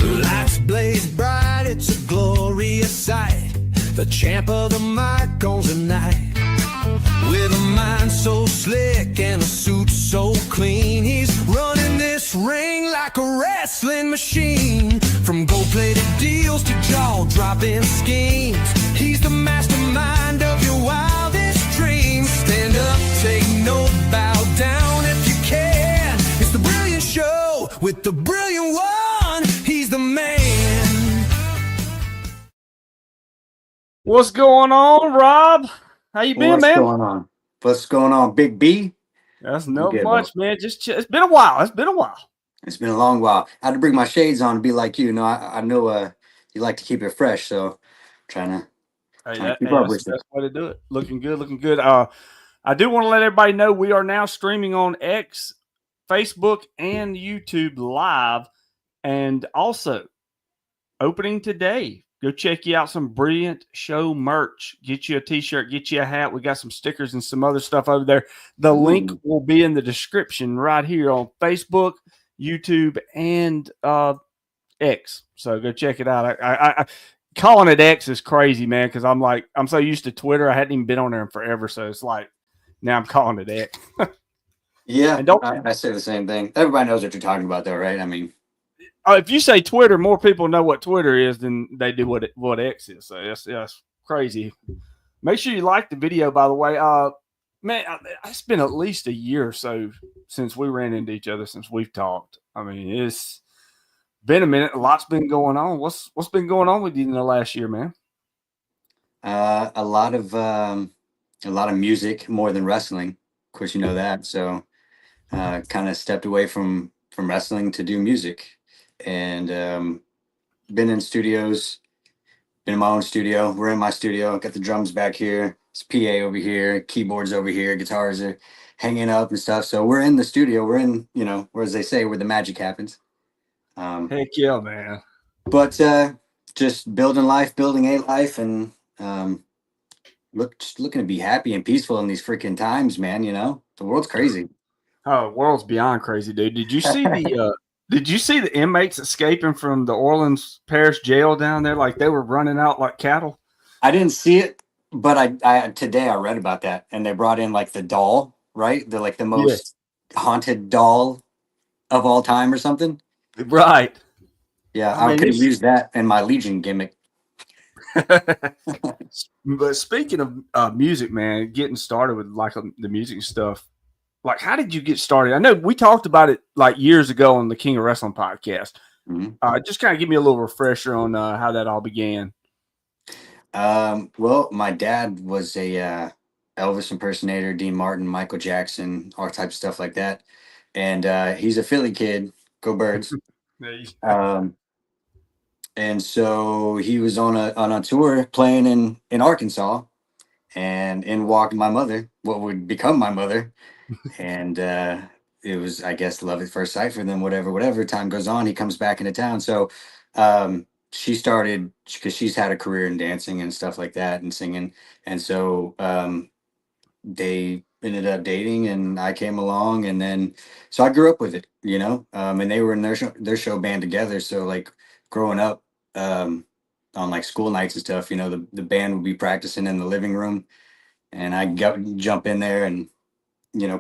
Lights blaze bright, it's a glorious sight. The champ of the mic owns the night. With a mind so slick and a suit so clean, he's running this ring like a wrestling machine. From gold-plated deals to jaw-dropping schemes, he's the mastermind of your wildest dreams. Stand up, take note, bow down if you can. It's the brilliant show with the brilliant one. He's the man. What's going on, Rob? How you been, man? What's going on, Big B? That's not much, man. Just it's been a while. It's been a long while. I had to bring my shades on to be like you. I know you like to keep it fresh, so trying to keep up with that's the best way to do it. Looking good. I do want to let everybody know we are now streaming on X, Facebook, and YouTube live, and also opening today. Go check you out some Brilliant Show merch. Get you a t-shirt, get you a hat. We got some stickers and some other stuff over there. The link will be in the description right here on Facebook, YouTube, and X. So go check it out. I calling it X is crazy, man, because I'm so used to Twitter. I hadn't even been on there in forever. So it's like now I'm calling it X. Yeah, I say the same thing. Everybody knows what you're talking about, though, right? I mean, if you say Twitter, more people know what Twitter is than they do what X is. So that's crazy. Make sure you like the video, by the way. Man, it's been at least a year or so since we ran into each other, since we've talked. I mean, it's been a minute. A lot's been going on. What's been going on with you in the last year, man? A lot of music more than wrestling. Of course, you know that. So, kind of stepped away from wrestling to do music. And been in studios, been in my own studio. We're in my studio. Got the drums back here. It's PA over here, keyboards over here, guitars are hanging up and stuff. So we're in the studio. We're in, where, as they say, where the magic happens. Heck yeah, man. But just building a life, and just looking to be happy and peaceful in these freaking times, man. The world's crazy. Oh, the world's beyond crazy, dude. Did you see Did you see the inmates escaping from the Orleans Parish jail down there? Like they were running out like cattle. I didn't see it, but I today I read about that, and they brought in like the doll, right? They're like the most haunted doll of all time or something. Right. Yeah, I could have used that in my Legion gimmick. But speaking of music, man, getting started with like the music stuff. Like, how did you get started? I know we talked about it like years ago on the King of Wrestling podcast. Mm-hmm. Just kind of give me a little refresher on how that all began. Well, my dad was a Elvis impersonator, Dean Martin, Michael Jackson, all types of stuff like that. And he's a Philly kid. Go Birds. And so he was on a tour playing in Arkansas, and in walked my mother, what would become my mother. And it was, I guess, love at first sight for them. Whatever time goes on, he comes back into town. So she started, because she's had a career in dancing and stuff like that and singing, and so they ended up dating, and I came along, and then so I grew up with it, and they were in their show band together. So like growing up on like school nights and stuff, the band would be practicing in the living room, and I jump in there and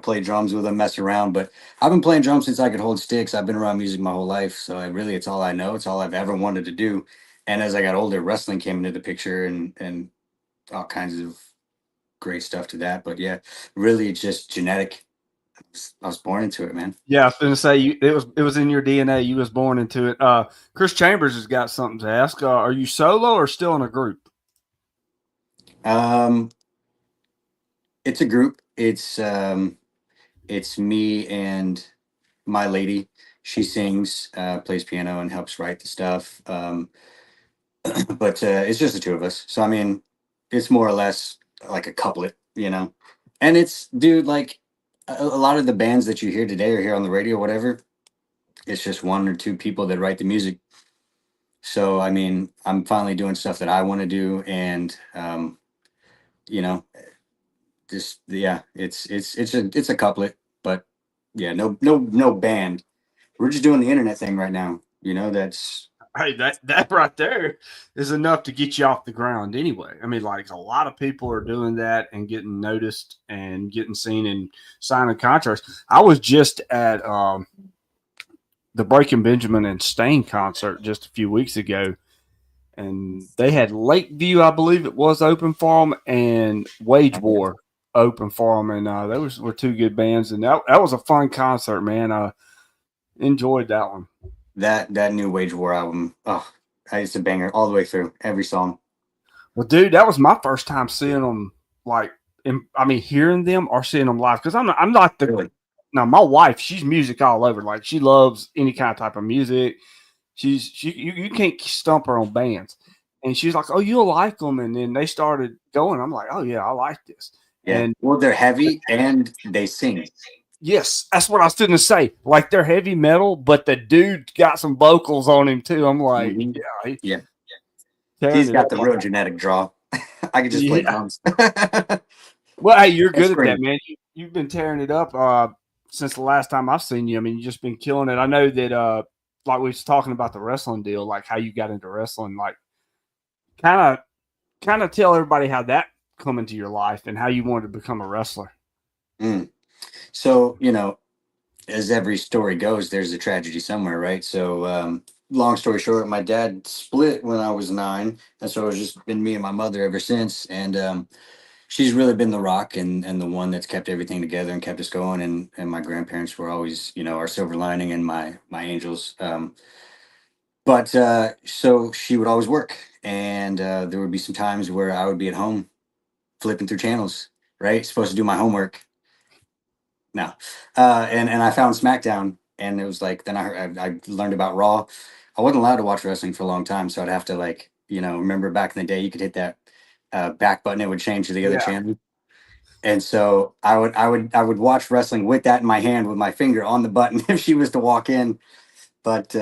play drums with them, mess around. But I've been playing drums since I could hold sticks. I've been around music my whole life. So it's all I know. It's all I've ever wanted to do. And as I got older, wrestling came into the picture, and all kinds of great stuff to that. But yeah, really it's just genetic. I was born into it, man. Yeah, I was going to say it was in your DNA. You was born into it. Chris Chambers has got something to ask. Are you solo or still in a group? It's a group. It's me and my lady. She sings, plays piano, and helps write the stuff. But it's just the two of us. So I mean, it's more or less like a couplet, And it's, dude, like a lot of the bands that you hear today or hear on the radio, whatever, it's just one or two people that write the music. So I mean, I'm finally doing stuff that I want to do, and Just yeah, it's a couplet, but yeah, no band. We're just doing the internet thing right now. That's Hey, that right there is enough to get you off the ground anyway. I mean, like a lot of people are doing that and getting noticed and getting seen and signing contracts. I was just at the Breaking Benjamin and Stain concert just a few weeks ago, and they had Lakeview, I believe it was, open for them, and Wage War open for them, and those were two good bands, and that was a fun concert, man. Enjoyed that one. that new Wage War album. Oh, I used to bang it all the way through every song. Well, dude, that was my first time seeing them, like, I mean, hearing them or seeing them live, because I'm not the Really? now. My wife, she's music all over. Like, she loves any kind of type of music. You can't stump her on bands, and she's like, "Oh, you'll like them." And then they started going. I'm like, "Oh yeah, I like this." Yeah. And Well, they're heavy and they sing. yes, that's what I was going to say. Like, they're heavy metal, but the dude got some vocals on him too. I'm like, Mhm. yeah, Yeah. tearing He's it got up. the real genetic draw. I could just play Yeah. drums. Well, hey, you're That's good at that, great. man. You've been tearing it up since the last time I've seen you. I mean, you've just been killing it. I know that, like we was talking about the wrestling deal, like how you got into wrestling. Like, kind of tell everybody how that come into your life and how you wanted to become a wrestler. Mm. So, as every story goes, there's a tragedy somewhere, right? So, long story short, my dad split when I was 9, and so it's just been me and my mother ever since. And she's really been the rock and the one that's kept everything together and kept us going. And my grandparents were always, our silver lining and my angels. But so she would always work, and there would be some times where I would be at home flipping through channels, right? Supposed to do my homework. No, and I found SmackDown, and it was like then I learned about Raw. I wasn't allowed to watch wrestling for a long time, so I'd have to like remember back in the day you could hit that back button, it would change to the other Yeah. channel. And so I would watch wrestling with that in my hand with my finger on the button if she was to walk in. But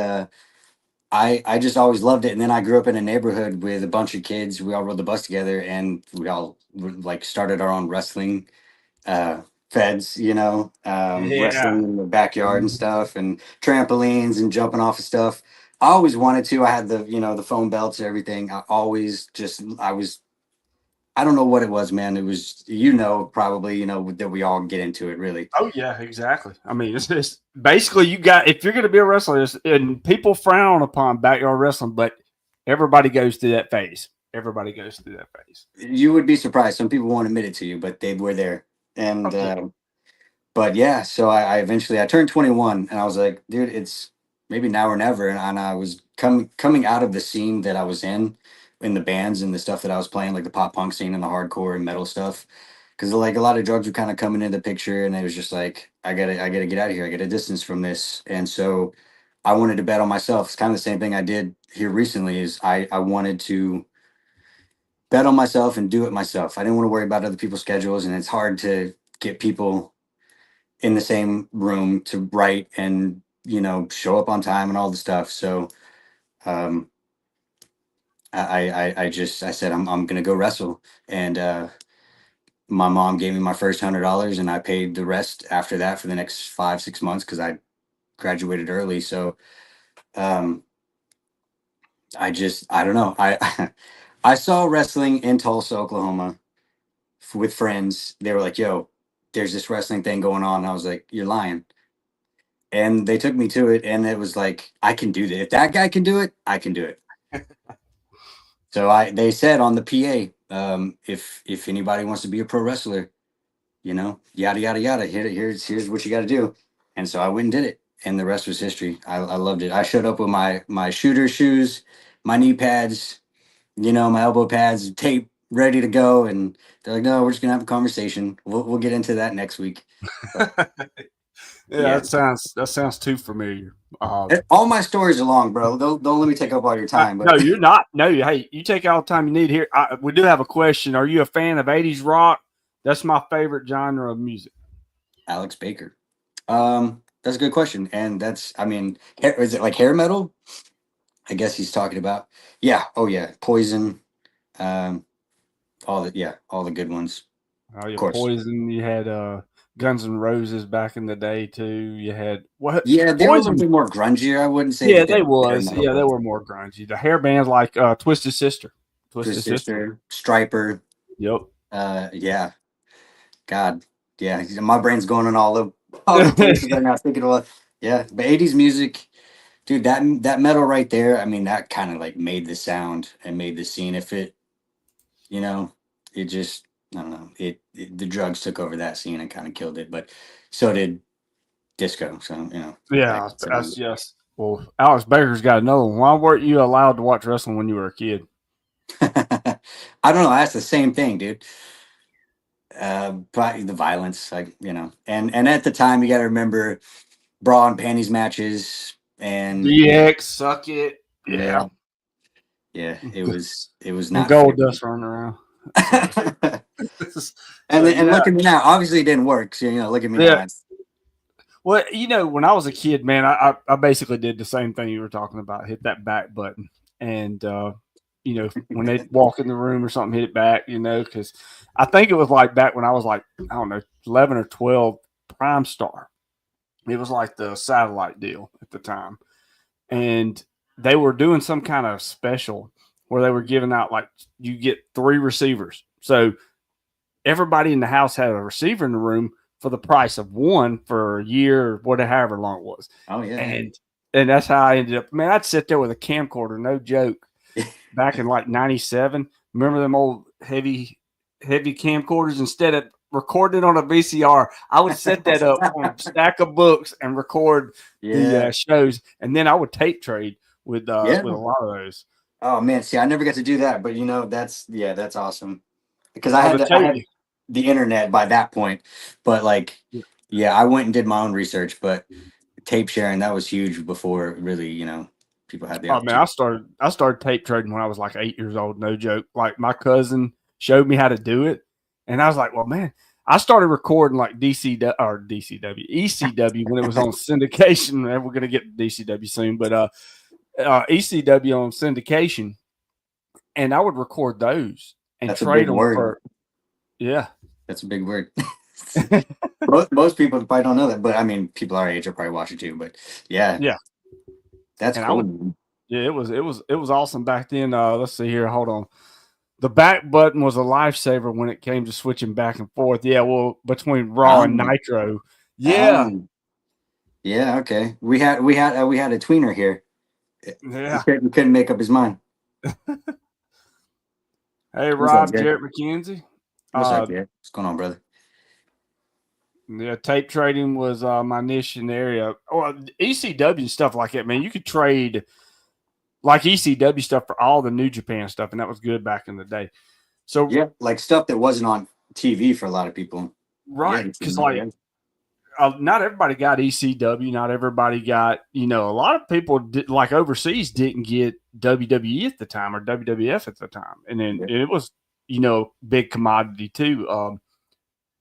I just always loved it. And then I grew up in a neighborhood with a bunch of kids. We all rode the bus together, and we all like started our own wrestling uh, feds, Yeah. wrestling in the backyard and stuff, and trampolines and jumping off of stuff. I always wanted to. I had the foam belts and everything. I don't know what it was, man. It was, probably, that we all get into it, really. Oh yeah, exactly. I mean, it's basically you got if you're going to be a wrestler, and people frown upon backyard wrestling, but everybody goes through that phase. Everybody goes through that phase. You would be surprised. Some people won't admit it to you, but they were there. And Oh yeah. but yeah, so I eventually I turned 21, and I was like, dude, it's maybe now or never. And I was coming out of the scene that I was in the bands and the stuff that I was playing, like the pop punk scene and the hardcore and metal stuff. Because like a lot of drugs were kind of coming into the picture, and it was just like I gotta get out of here. I gotta distance from this. And so I wanted to bet on myself. It's kind of the same thing I did here recently. Is I wanted to bet on myself and do it myself. I didn't want to worry about other people's schedules, and it's hard to get people in the same room to write and show up on time and all the stuff. So um, I said I'm gonna go wrestle, and my mom gave me my first $100, and I paid the rest after that for the next 5-6 months because I graduated early. So um, I don't know. I saw wrestling in Tulsa, Oklahoma, with friends. They were like, "Yo, there's this wrestling thing going on." And I was like, "You're lying." And they took me to it, and it was like, I can do that. If that guy can do it, I can do it. So they said on the PA, if anybody wants to be a pro wrestler, yada yada yada, here's what you got to do. And so I went and did it, and the rest was history. I loved it. I showed up with my shooter shoes, my knee pads, my elbow pads, tape, ready to go. And they're like, "No, we're just gonna have a conversation. We'll get into that next week." But Yeah, yeah. that sounds too familiar. All my stories are long, bro. Don't let me take up all your time. No, But you're not. No, hey, you take all the time you need here. We do have a question. Are you a fan of '80s rock? That's my favorite genre of music. Alex Baker, that's a good question, and I mean, is it like hair metal? I guess he's talking about. Yeah. Oh yeah. Poison. Um. All the good ones. Oh, Of yeah, course. Poison. You had Guns N' Roses back in the day too. You had what? Yeah, they were a little Poison. bit more grungier. I wouldn't say Yeah, that they they were hair was. metal, Yeah, they but were more grungy. The hair bands like Twisted Sister. Twisted Twisted Sister. Sister, Striper. Yep. Yeah, God, yeah. My brain's going in all the places right now. Thinking about yeah, but 80s music, dude. That metal right there. I mean, that kind of like made the sound and made the scene. If it, you know, it just I don't know. The drugs took over that scene and kind of killed it. But so did disco. So back Yeah, in the that's 70s. yes. Well, Alex Baker's got another one. Why weren't you allowed to watch wrestling when you were a kid? I don't know. That's the same thing, dude. Probably the violence, like and at the time, you got to remember bra and panties matches, and DX, suck it. yeah, Yeah. yeah, it was And not gold fair. dust running around. So, so And yeah. look at me now. Obviously, it didn't work. So look at me Yeah. now. Well, when I was a kid, man, I basically did the same thing you were talking about. Hit that back button, and when they walk in the room or something, hit it back. Because I think it was like back when I was like I don't know 11 or 12, Prime Star. It was like the satellite deal at the time, and they were doing some kind of special where they were giving out like you get 3 receivers. So everybody in the house had a receiver in the room for the price of one for a year or whatever, however long it was. Oh yeah, And that's how I ended up. Man, I'd sit there with a camcorder, no joke, back in like '97. Remember them old heavy camcorders? Instead of recording on a VCR, I would set that up on a stack of books and record the yeah, shows, and then I would tape trade with yeah. a lot of those. Oh man, see, I never got to do that, but that's awesome because Oh, the I tape. had the internet by that point, but like, yeah, I went and did my own research, but tape sharing that was huge before really, people had the Oh man, opportunity. I started tape trading when I was like 8 years old. No joke. Like my cousin showed me how to do it, and I was like, well, man. I started recording like DCW, ECW when it was on syndication. And we're gonna get to DCW soon, but ECW on syndication, and I would record those and That's a big trade them word. for yeah. That's a big word. Most people probably don't know that, but I mean, people our age are probably watching too. But yeah, Yeah, that's and I would cool. yeah, it was awesome back then. Let's see here, hold on. The back button was a lifesaver when it came to switching back and forth. Yeah, well, between Raw and Um, Nitro. Yeah, um, yeah, okay. We had a tweener here. yeah. He couldn't make up his mind. Hey, What's up, Rob, Jay? Jarrett McKenzie. What's up, Uh, Jay? What's going on, brother? yeah, tape trading was my niche in the area. Or ECW and stuff like that, man. You could trade like ECW stuff for all the New Japan stuff, and that was good back in the day. So, Yeah, like stuff that wasn't on TV for a lot of people. Yeah, right, you should because know, like yeah. not everybody got ECW. Not everybody got, a lot of people did, like overseas didn't get WWE at the time or WWF at the time. And then Yeah. it was, big commodity too.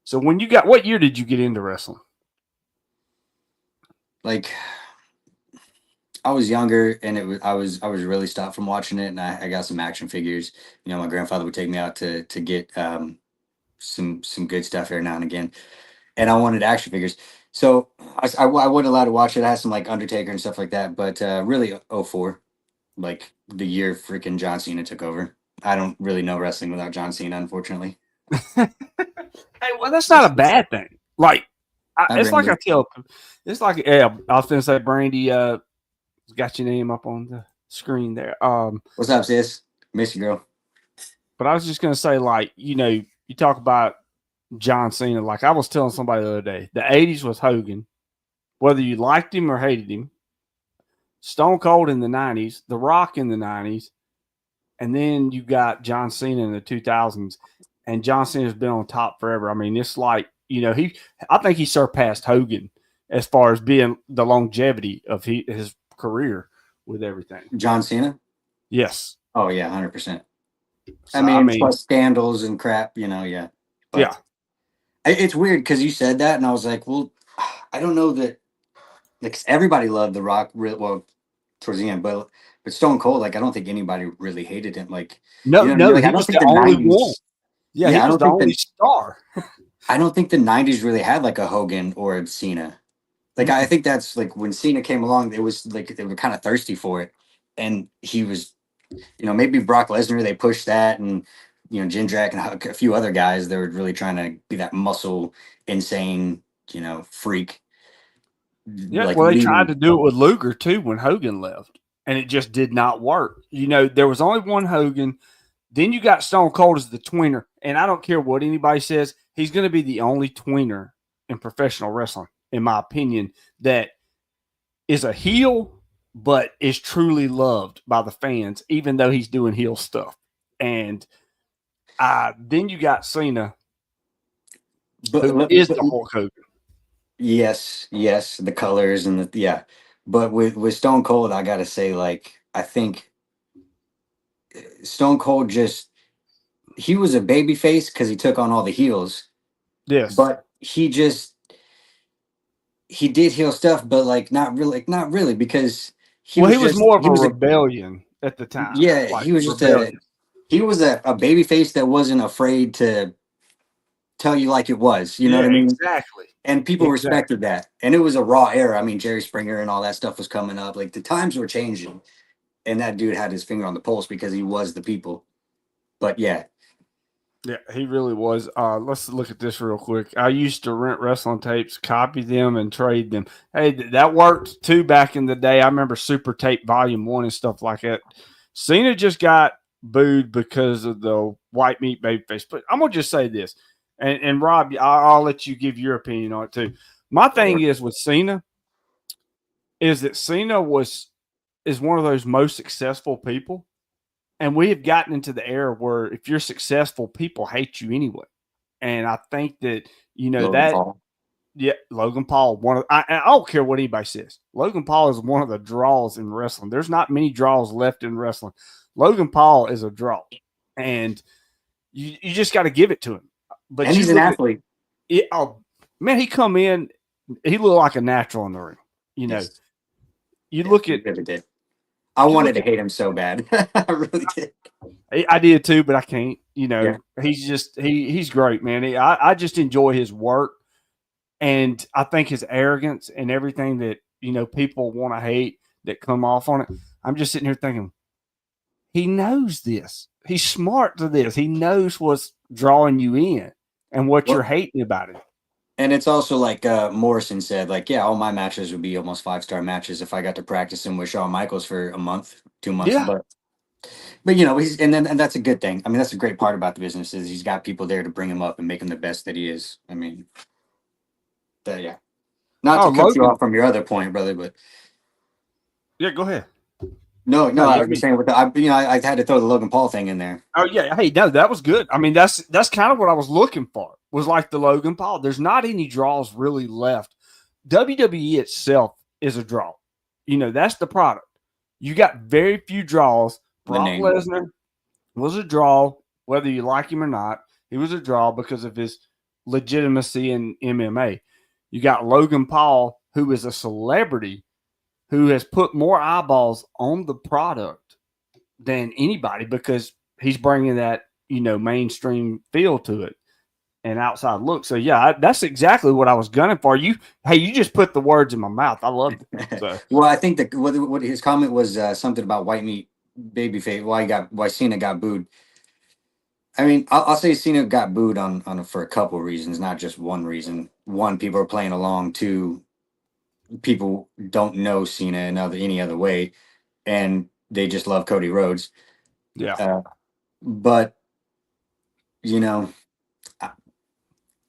So what year did you get into wrestling? Like I was younger, and I was really stopped from watching it, and I got some action figures. My grandfather would take me out to get some good stuff every now and again, and I wanted action figures. So I wasn't allowed to watch it. I had some like Undertaker and stuff like that, but really '04, like the year freaking John Cena took over. I don't really know wrestling without John Cena, unfortunately. Hey, well, that's not a bad thing. Like, Hi, it's like I Brandy. tell, it's like, yeah, I was going to say, Brandy, got your name up on the screen there. What's up, sis? Miss you, girl. But I was just going to say, like, you talk about John Cena. Like I was telling somebody the other day, the 80s was Hogan, whether you liked him or hated him. Stone Cold in the 90s, The Rock in the 90s, and then you got John Cena in the 2000s. And John Cena's been on top forever. I mean, it's like, I think he surpassed Hogan as far as being the longevity of his career with everything. John Cena. Yes. Oh yeah, 100%. I So, I mean, mean, plus scandals and crap, yeah. yeah. But it's weird because you said that, and I was like, well, I don't know that. Like everybody loved The Rock, well, towards the end, but Stone Cold, like I don't think anybody really hated him. Like No, you know what I mean? no, Like he I don't was think the the only one. '90s. Yeah, he Yeah, was the only star. I don't think the '90s really had like a Hogan or a Cena. Like I Mm-mm. think that's like when Cena came along, it was like they were kind of thirsty for it, and he was, maybe Brock Lesnar, they pushed that, and Jindrak and a few other guys, they were really trying to be that muscle insane, freak, Yeah, like well, they tried leading. to do it with Luger too when Hogan left, and it just did not work. There was only one Hogan. Then you got Stone Cold as the tweener, and I don't care what anybody says, he's going to be the only tweener in professional wrestling, in my opinion, that is a heel, but is truly loved by the fans, even though he's doing heel stuff. And then you got Cena, But, who is the Hulk Hogan. yes, the colors and yeah. But with Stone Cold, I gotta say, like, I think Stone Cold just he was a baby face because he took on all the heels, Yes. but he did heel stuff, but not really because he Well, he was was just more of he a was a rebellion at the time, yeah, like he was just rebellion. a baby face that wasn't afraid to tell you like it was. You know Yeah, what I mean? exactly. And people Exactly. respected that. And it was a raw era. I mean, Jerry Springer and all that stuff was coming up. Like the times were changing, and that dude had his finger on the pulse because he was the people. But yeah, Yeah, he really was. Let's look at this real quick. I used to rent wrestling tapes, copy them, and trade them. Hey, that worked too back in the day. I remember Super Tape Volume 1 and stuff like that. Cena just got booed because of the white meat babyface. But I'm going to just say this, and Rob, I'll let you give your opinion on it too. My thing or is with Cena is that Cena is one of those most successful people. And we have gotten into the era where if you're successful, people hate you anyway. And I think that Logan that Paul. yeah, Logan Paul. I don't care what anybody says. Logan Paul is one of the draws in wrestling. There's not many draws left in wrestling. Logan Paul is a draw, and you just got to give it to him. And But you he's an look at athlete. it. Oh man, he come in. He looked like a natural in the ring. You know, Yes. you Yeah, look he at really did. I you wanted look to at. hate him so bad. I really did. I did too, but I can't. Yeah. He's just he's great, man. I just enjoy his work. And I think his arrogance and everything that, people want to hate that come off on it, I'm just sitting here thinking, he knows this. He's smart to this. He knows what's drawing you in and what you're Well, hating about it. and it's also like Morrison said, like, yeah, all my matches would be almost 5-star matches if I got to practice them with Shawn Michaels for a month, 2 months. Yeah. But and that's a good thing. I mean, that's a great part about the business is he's got people there to bring him up and make him the best that he is. I mean, yeah. Not Oh, to cut you Logan. off from your other point, brother, but Yeah, go ahead. no, No, I yeah, was just saying with I had to throw the Logan Paul thing in there. oh yeah. Hey, no, that was good. I mean, that's kind of what I was looking for. Was like the Logan Paul. There's not any draws really left. WWE itself is a draw. That's the product. You got very few draws. The Brock name. Lesnar was a draw, whether you like him or not. He was a draw because of his legitimacy in MMA. You got Logan Paul, who is a celebrity who has put more eyeballs on the product than anybody because he's bringing that, mainstream feel to it and outside look. So yeah, that's exactly what I was gunning for. You just put the words in my mouth. I loved it. So Well, I think that what his comment was something about white meat babyface. Why Cena got booed. I mean, I'll say Cena got booed on for a couple reasons, not just one reason. One, people are playing along. Two, people don't know Cena any other way, and they just love Cody Rhodes. yeah. But you know, I,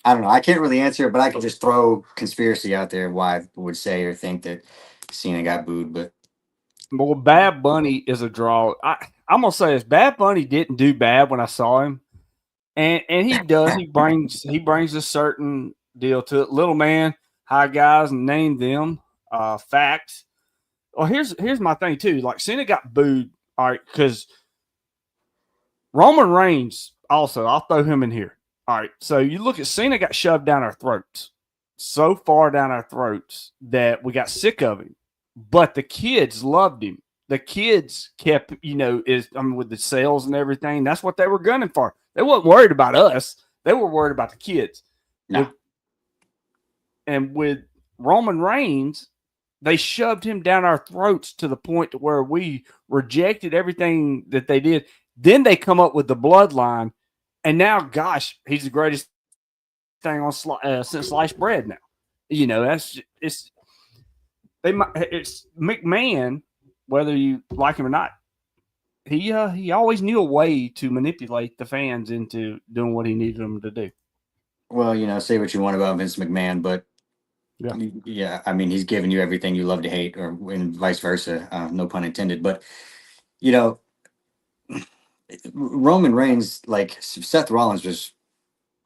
I don't know. I can't really answer it, but I can just throw conspiracy out there why people would say or think that Cena got booed. But Well, Bad Bunny is a draw. I'm gonna say this: Bad Bunny didn't do bad when I saw him, and he does. He brings a certain deal to it. Little man, hi guys, and name them facts. Well, here's my thing too. Like Cena got booed, all right, because Roman Reigns also. I'll throw him in here. All right, so you look at Cena got shoved down our throats, so far down our throats that we got sick of him. But the kids loved him. The kids kept, with the sales and everything. That's what they were gunning for. They wasn't worried about us. They were worried about the kids. No. With Roman Reigns, they shoved him down our throats to the point to where we rejected everything that they did. Then they come up with the bloodline, and now, gosh, he's the greatest thing on since sliced bread. Now, it's McMahon, whether you like him or not. He always knew a way to manipulate the fans into doing what he needed them to do. Well, say what you want about Vince McMahon, but yeah, I mean, he's giving you everything you love to hate, or and vice versa. No pun intended. But Roman Reigns, like Seth Rollins, was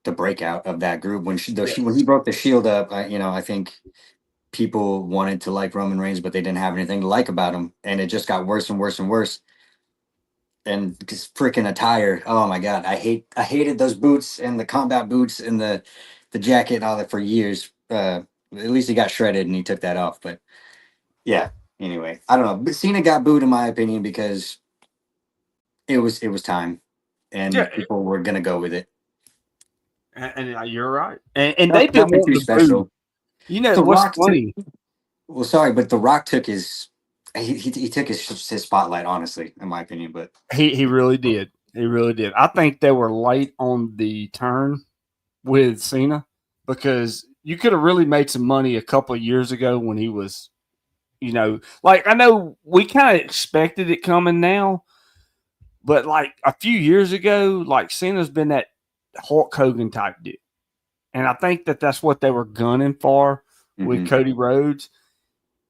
the breakout of that group when when he broke the Shield up. I think people wanted to like Roman Reigns, but they didn't have anything to like about him, and it just got worse and worse and worse. And his freaking attire, oh my god, I hated those boots and the combat boots and the jacket and all that for years. At least he got shredded and he took that off. But yeah, anyway, I don't know. But Cena got booed in my opinion because it was time, and people were gonna go with it. And you're right. And they've been wanting to special. Boo. The what's funny? Well, sorry, but The Rock took his. He took his spotlight, honestly, in my opinion. But he really did. He really did. I think they were late on the turn with Cena because you could have really made some money a couple of years ago when he was, like I know we kind of expected it coming now, but like a few years ago, like Cena's been that Hulk Hogan type deal, and I think that's what they were gunning for with Cody Rhodes.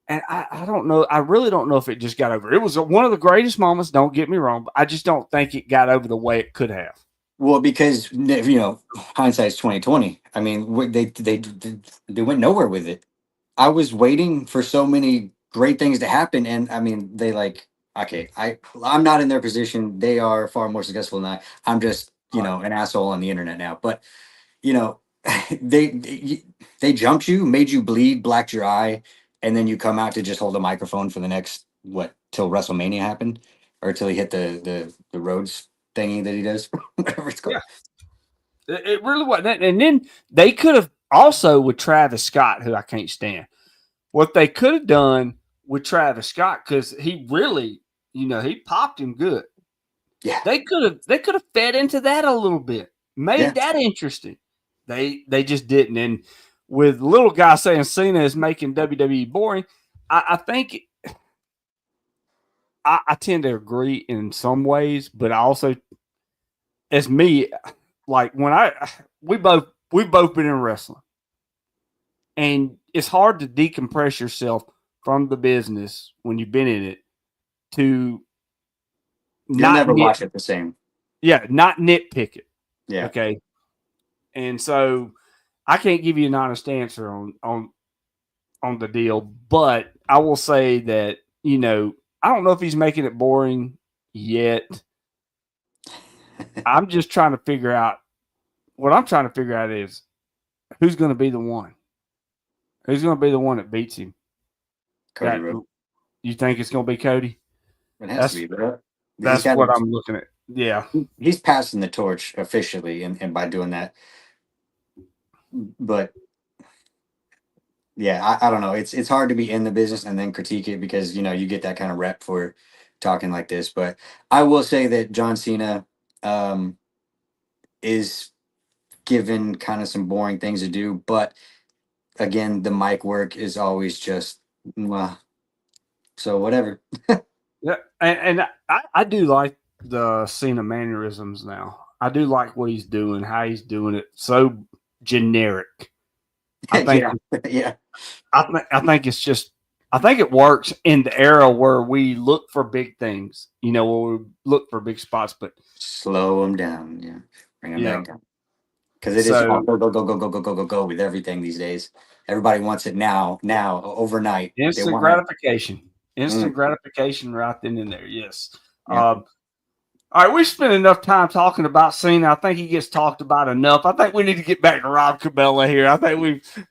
And I don't know. I really don't know if it just got over. It was one of the greatest moments. Don't get me wrong, but I just don't think it got over the way it could have. Well, because hindsight's 2020. I mean, they went nowhere with it. I was waiting for so many great things to happen, and I mean, they okay. I'm not in their position. They are far more successful than I. I'm just an asshole on the internet now. But they jumped you, made you bleed, blacked your eye. And then you come out to just hold a microphone for the next till WrestleMania happened, or till he hit the Rhodes thingy that he does, whatever it's called. Yeah. It really wasn't. And then they could have also with Travis Scott, who I can't stand. What they could have done with Travis Scott, because he really, he popped him good. Yeah, they could have fed into that a little bit, made that interesting. They just didn't. And with little guy saying Cena is making WWE boring, I think I tend to agree in some ways, but I also, as me, like when we've both been in wrestling, and it's hard to decompress yourself from the business when you've been in it to never watch it the same. Yeah, not nitpick it. Yeah. Okay. And so I can't give you an honest answer on the deal, but I will say that, I don't know if he's making it boring yet. I'm just trying to figure out what I'm trying to figure out is who's going to be the one. Who's going to be the one that beats him? Cody. You think it's going to be Cody? It has to be, bro. That's what I'm looking at. Yeah. He's passing the torch officially, and by doing that. But yeah, I don't know. It's hard to be in the business and then critique it because you get that kind of rep for talking like this. But I will say that John Cena is given kind of some boring things to do, but again, the mic work is always just so whatever. Yeah, and I do like the Cena mannerisms now. I do like what he's doing, how he's doing it. So generic. I think, I think it's just. I think it works in the era where we look for big things. Where we look for big spots, but slow them down. Yeah, bring them back down. Because it is go with everything these days. Everybody wants it now, overnight. Instant gratification. Instant gratification right then and there. Yes. Yeah. All right, we spent enough time talking about Cena. I think he gets talked about enough. I think we need to get back to Rob Cabella here. I think we've.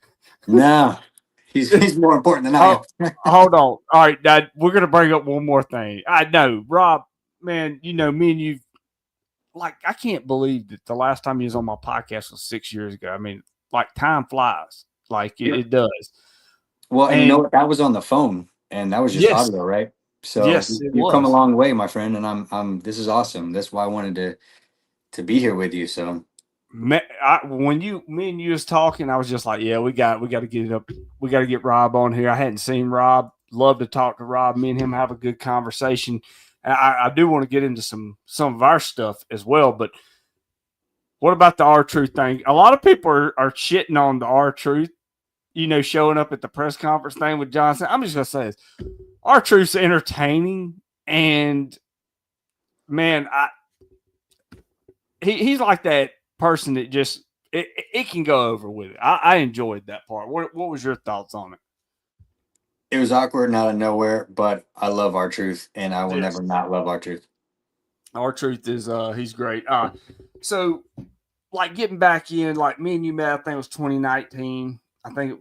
No, he's more important than I am. Hold on. All right, Dad, we're going to bring up one more thing. I know, Rob, man, me and you, like I can't believe that the last time he was on my podcast was 6 years ago. I mean, like time flies, like it does. Well, and you know And what? That was on the phone, and that was just yes, audio, right? So yes, it you've come a was. long way, my friend, and I'm. This is awesome. That's why I wanted to be here with you. So When me and you was talking, I was just like, yeah, we got to get it up. We got to get Rob on here. I hadn't seen Rob. Love to talk to Rob. Me and him have a good conversation. And I do want to get into some of our stuff as well. But what about the R-Truth thing? A lot of people are shitting on the R-Truth, showing up at the press conference thing with Johnson. I'm just going to say this. R-Truth's entertaining. And, man, he's like that person that just it can go over with it. I enjoyed that part. What was your thoughts on it? it was awkward and out of nowhere, but I love our truth, and I will Yes. never not love our truth. R-Truth is he's great. So like getting back in, like me and you met, I think it was 2019. I think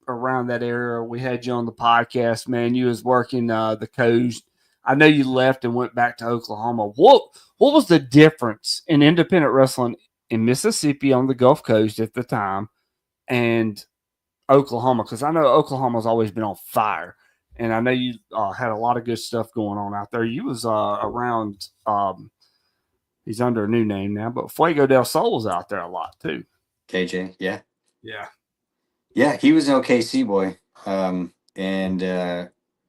around that era we had you on the podcast, man. You was working the coast. I know you left and went back to Oklahoma. What was the difference in independent wrestling in Mississippi on the Gulf Coast at the time and Oklahoma? Because I know Oklahoma's always been on fire, and I know you had a lot of good stuff going on out there. You was around. He's under a new name now, but Fuego del Sol was out there a lot too. KJ, yeah, Yeah. he was an OKC boy, and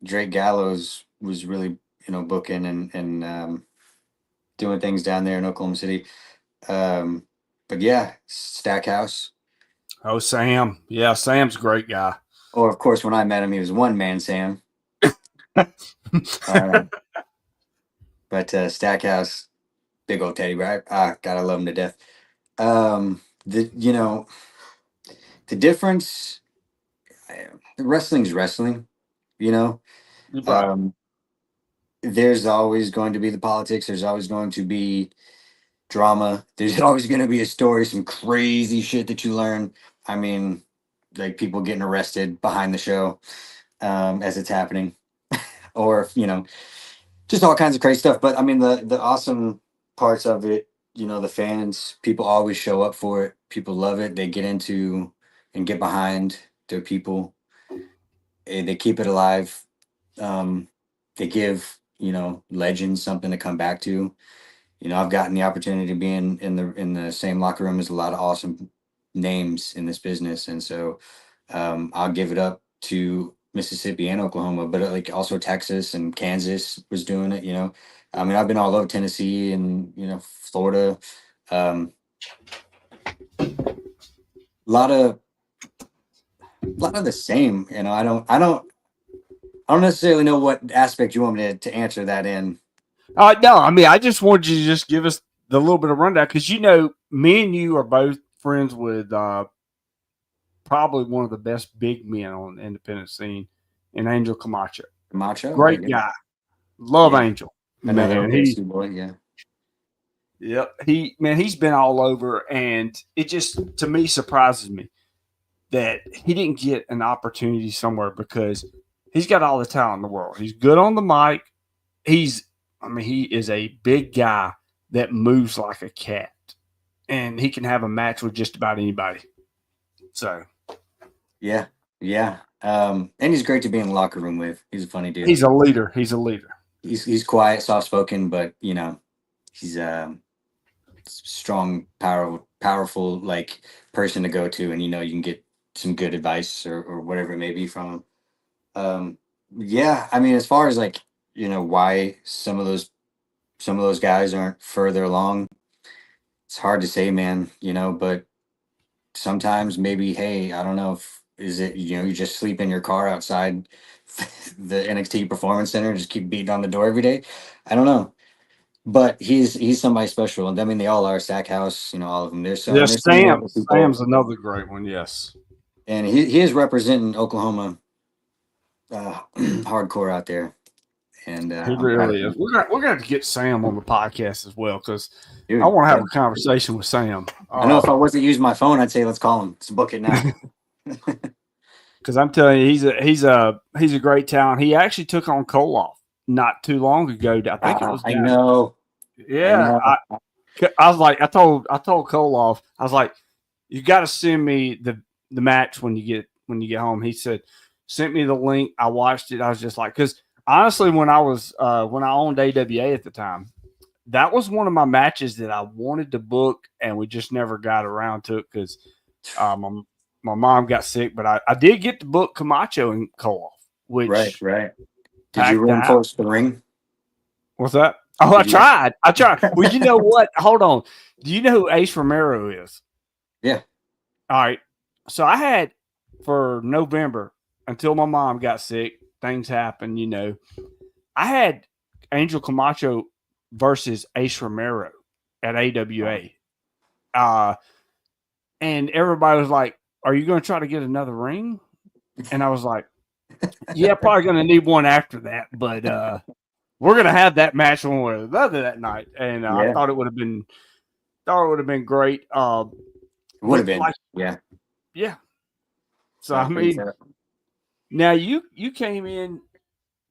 Drake Gallows was really booking and doing things down there in Oklahoma City. But yeah, Stackhouse. Oh, Sam. Yeah, Sam's a great guy. Or of course, when I met him, he was one man Sam. But Stackhouse, big old teddy bear. God, I love him to death. The the difference. Wrestling's wrestling. You know, Right. there's always going to be the politics. There's always going to be drama. There's always going to be a story, some crazy shit that you learn. I mean, like people getting arrested behind the show as it's happening, or just all kinds of crazy stuff. But I mean, the awesome parts of it, the fans, people always show up for it. People love it. They get into and get behind their people. They keep it alive. They give legends something to come back to. I've gotten the opportunity to be in the same locker room as a lot of awesome names in this business, and so I'll give it up to Mississippi and Oklahoma, but like also Texas and Kansas was doing it. I mean, I've been all over Tennessee and Florida. A lot of the same. I don't necessarily know what aspect you want me to answer that in. No, I mean, I just wanted you to just give us the little bit of rundown because me and you are both friends with probably one of the best big men on the independent scene, in Angel Camacho. Macho, Great guy. Love Yeah. Angel. Another Man, OKC boy, yeah. Yep. He's been all over, and it just to me surprises me that he didn't get an opportunity somewhere because he's got all the talent in the world. He's good on the mic. He is a big guy that moves like a cat, and he can have a match with just about anybody. So, Yeah. And he's great to be in the locker room with. He's a funny dude. he's a leader. He's quiet, soft spoken, but he's strong, powerful like person to go to, and you can get some good advice or whatever it may be from him. Yeah, I mean, as far as like why some of those guys aren't further along, it's hard to say, man. But sometimes maybe, hey, I don't know if is it you just sleep in your car outside the NXT Performance Center and just keep beating on the door every day. I don't know. But he's somebody special, and I mean they all are. Stackhouse, all of them. There's some Sam. other people, Sam's another great one. Yes, and he is representing Oklahoma hardcore out there, and he I'm proud really of is. him. We're gonna have to get Sam on the podcast as well because Dude, I want to have yeah. a conversation with Sam. I know if I wasn't using my phone, I'd say let's call him. Let's book it now. Because I'm telling you, he's a great talent. He actually took on Koloff not too long ago. I think it was. I know. Yeah, I know. I was like, I told Koloff, I was like, you got to send me the match when you get home. He said, sent me the link. I watched it. I was just like, because honestly, when I owned AWA at the time, that was one of my matches that I wanted to book, and we just never got around to it because my mom got sick. But I did get to book Camacho and Koloff, which Right. Did you packed the run house. close to the ring? What's that? Oh, I Did you- tried. Well, you know what? Hold on. Do you know who Ace Romero is? Yeah. All right. So I had for November until my mom got sick, things happened, I had Angel Camacho versus Ace Romero at AWA. And everybody was like, are you going to try to get another ring? And I was like, yeah, probably going to need one after that. But we're going to have that match one way or another that night. And I Yeah. thought it would have been great. It would have been. Like, yeah. Yeah. So, I mean, now you came in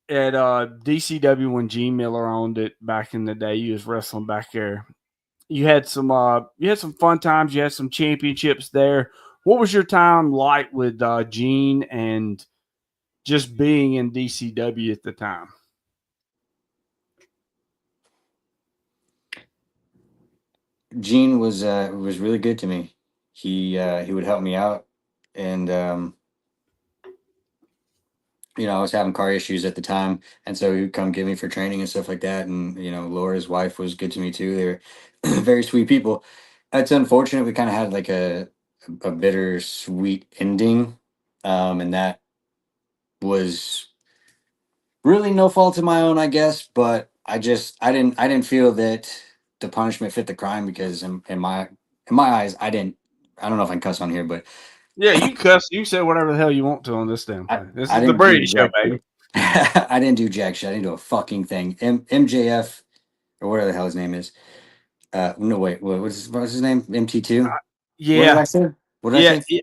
at DCW when Gene Miller owned it back in the day. You was wrestling back there. You had some fun times. You had some championships there. What was your time like with Gene and just being in DCW at the time? Gene was really good to me. He would help me out, and I was having car issues at the time, and so he would come get me for training and stuff like that. And Laura's wife was good to me too. They're very sweet people. It's unfortunate we kind of had like a bittersweet ending, and that was really no fault of my own, I guess. But I didn't feel that the punishment fit the crime because in my eyes, I don't know if I can cuss on here, but Yeah, you can cuss. You can say whatever the hell you want to on this damn thing. This I is the didn't do Brady Show, jack baby. shit. I didn't do jack shit. I didn't do a fucking thing. MJF or whatever the hell his name is. No wait, what's his name? MT2. What did I Yeah, say? What did I say?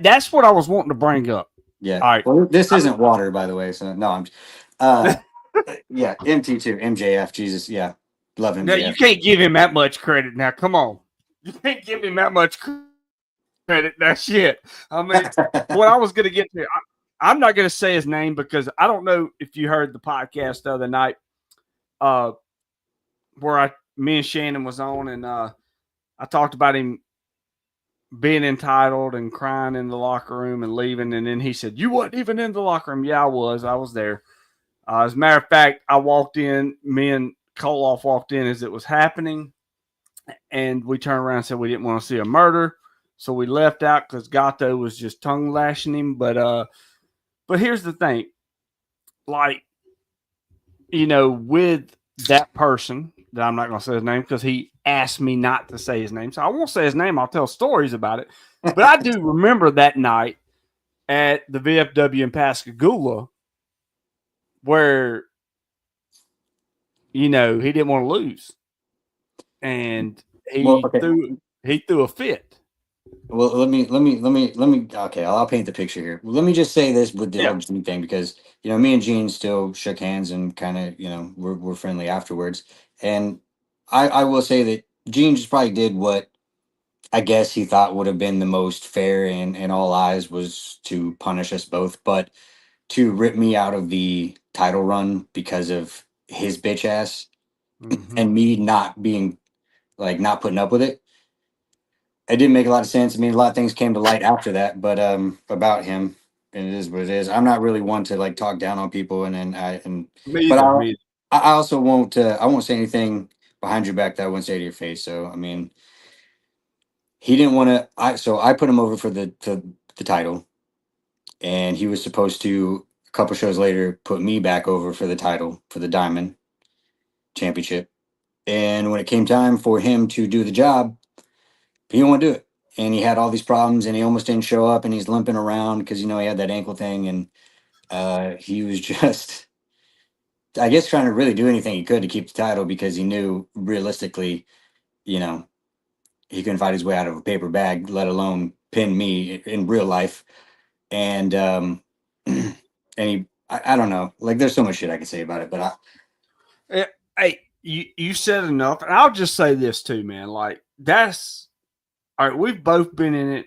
that's what I was wanting to bring up. Yeah. All right. Well, this isn't water, by the way. So no, I'm. Uh, yeah, MT2, MJF. Jesus, yeah, love Now you MJF. can't give him that much credit. Now, come on, you can't give him that much credit. That shit. I mean, what I was going to get to, I'm not going to say his name because I don't know if you heard the podcast the other night, where me and Shannon was on, and I talked about him being entitled and crying in the locker room and leaving, and then he said, "You wasn't even in the locker room." Yeah, I was. I was there. As a matter of fact, I walked in. Me and Koloff walked in as it was happening, and we turned around and said we didn't want to see a murder, so we left out because Gato was just tongue lashing him. But here's the thing, like with that person that I'm not going to say his name because he asked me not to say his name, so I won't say his name. I'll tell stories about it. But I do remember that night at the VFW in Pascagoula where he didn't want to lose, and Well, okay. he threw a fit. Well, let me. Okay, I'll paint the picture here. Let me just say this with the whole Gene thing because me and Gene still shook hands and kind of we're friendly afterwards. And I will say that Gene just probably did what I guess he thought would have been the most fair in all eyes was to punish us both, but to rip me out of the title run because of his bitch ass and me not being not putting up with it. It didn't make a lot of sense. I mean, a lot of things came to light after that, but about him, and it is what it is. I'm not really one to talk down on people, and then but I also won't. I won't say anything behind your back that I wouldn't say to your face. So I mean, he didn't want to. I put him over for the title, and he was supposed to a couple shows later put me back over for the title for the Diamond Championship. And when it came time for him to do the job, he didn't want to do it. And he had all these problems and he almost didn't show up and he's limping around because, he had that ankle thing. And he was just, I guess, trying to really do anything he could to keep the title because he knew realistically, you know, he couldn't fight his way out of a paper bag, let alone pin me in real life. And, and I don't know, like there's so much shit I can say about it, but Hey, you said enough, and I'll just say this too, man. Like that's all right. We've both been in it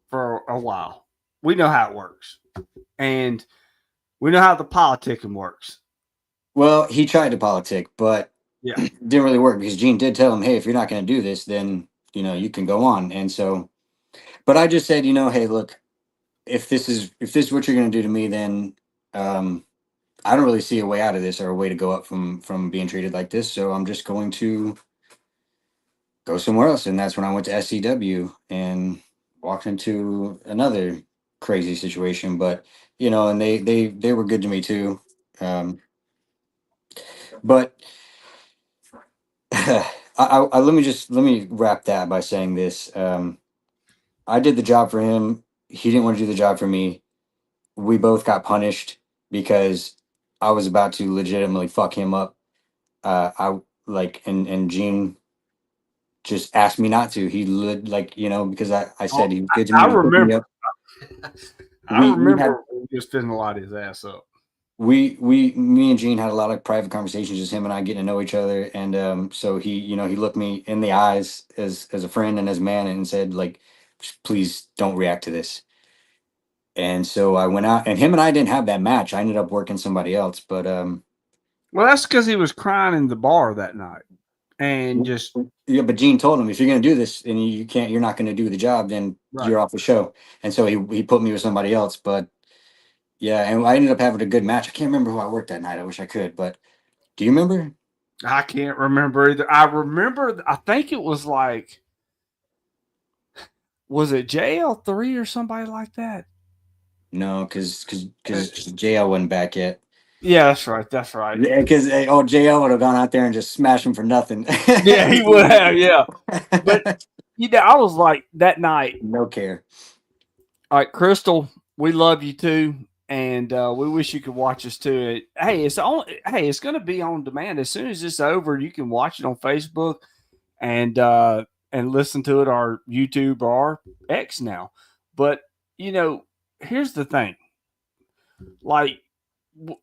for a while. We know how it works, and we know how the politicking works. Well, he tried to politic, but Yeah. didn't really work because Gene did tell him, "Hey, if you're not going to do this, then you can go on." And so, but I just said, "Hey, look, if this is what you're going to do to me, then um, I don't really see a way out of this or a way to go up from being treated like this. So I'm just going to go somewhere else." And that's when I went to SCW and walked into another crazy situation. But and they were good to me too. But let me wrap that by saying this. I did the job for him. He didn't want to do the job for me. We both got punished because I was about to legitimately fuck him up. I like and Gene just asked me not to. He because I Oh, said he was good to I me. He picked me remember. up. I We had remember just fizzing a lot of his ass up. me and Gene had a lot of private conversations, just him and I getting to know each other. And so he looked me in the eyes as a friend and as a man and said, like, please don't react to this. And so I went out, and him and I didn't have that match. I ended up working somebody else, but Well, that's because he was crying in the bar that night, and just yeah. But Gene told him, if you're gonna do this and you're not gonna do the job, then right. you're off the show. And so he put me with somebody else. But yeah, and I ended up having a good match. I can't remember who I worked that night. I wish I could, but do you remember? I can't remember either. I remember. I think it was like, was it JL3 or somebody like that? No, because Uh, JL wasn't back yet. yeah, that's right. That's right. Yeah, because JL would have gone out there and just smashed him for nothing. Yeah, he would have. Yeah, but I was like that night. No care. All right, Crystal, we love you too, and we wish you could watch us too. Hey, it's on. Hey, it's going to be on demand as soon as it's over. You can watch it on Facebook and listen to it our YouTube or our X now. But here's the thing. Like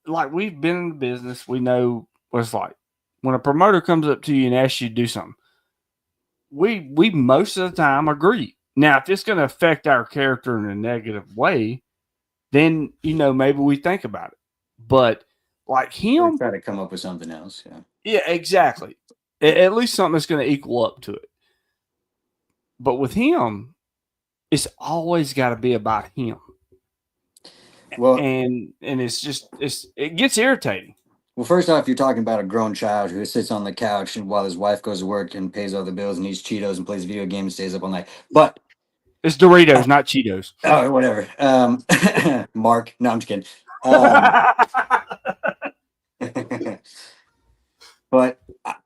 like we've been in the business, we know what it's like. When a promoter comes up to you and asks you to do something, we most of the time agree. Now, if it's going to affect our character in a negative way, then maybe we think about it. But like Or him, try to come up with something else. Yeah. yeah, exactly. At least something that's going to equal up to it. But with him, it's always got to be about him, Well, and it gets irritating. Well, first off, you're talking about a grown child who sits on the couch and while his wife goes to work and pays all the bills and eats Cheetos and plays video games and stays up all night. But It's Doritos, not Cheetos. oh, whatever. Mark, no, I'm just kidding. Um, but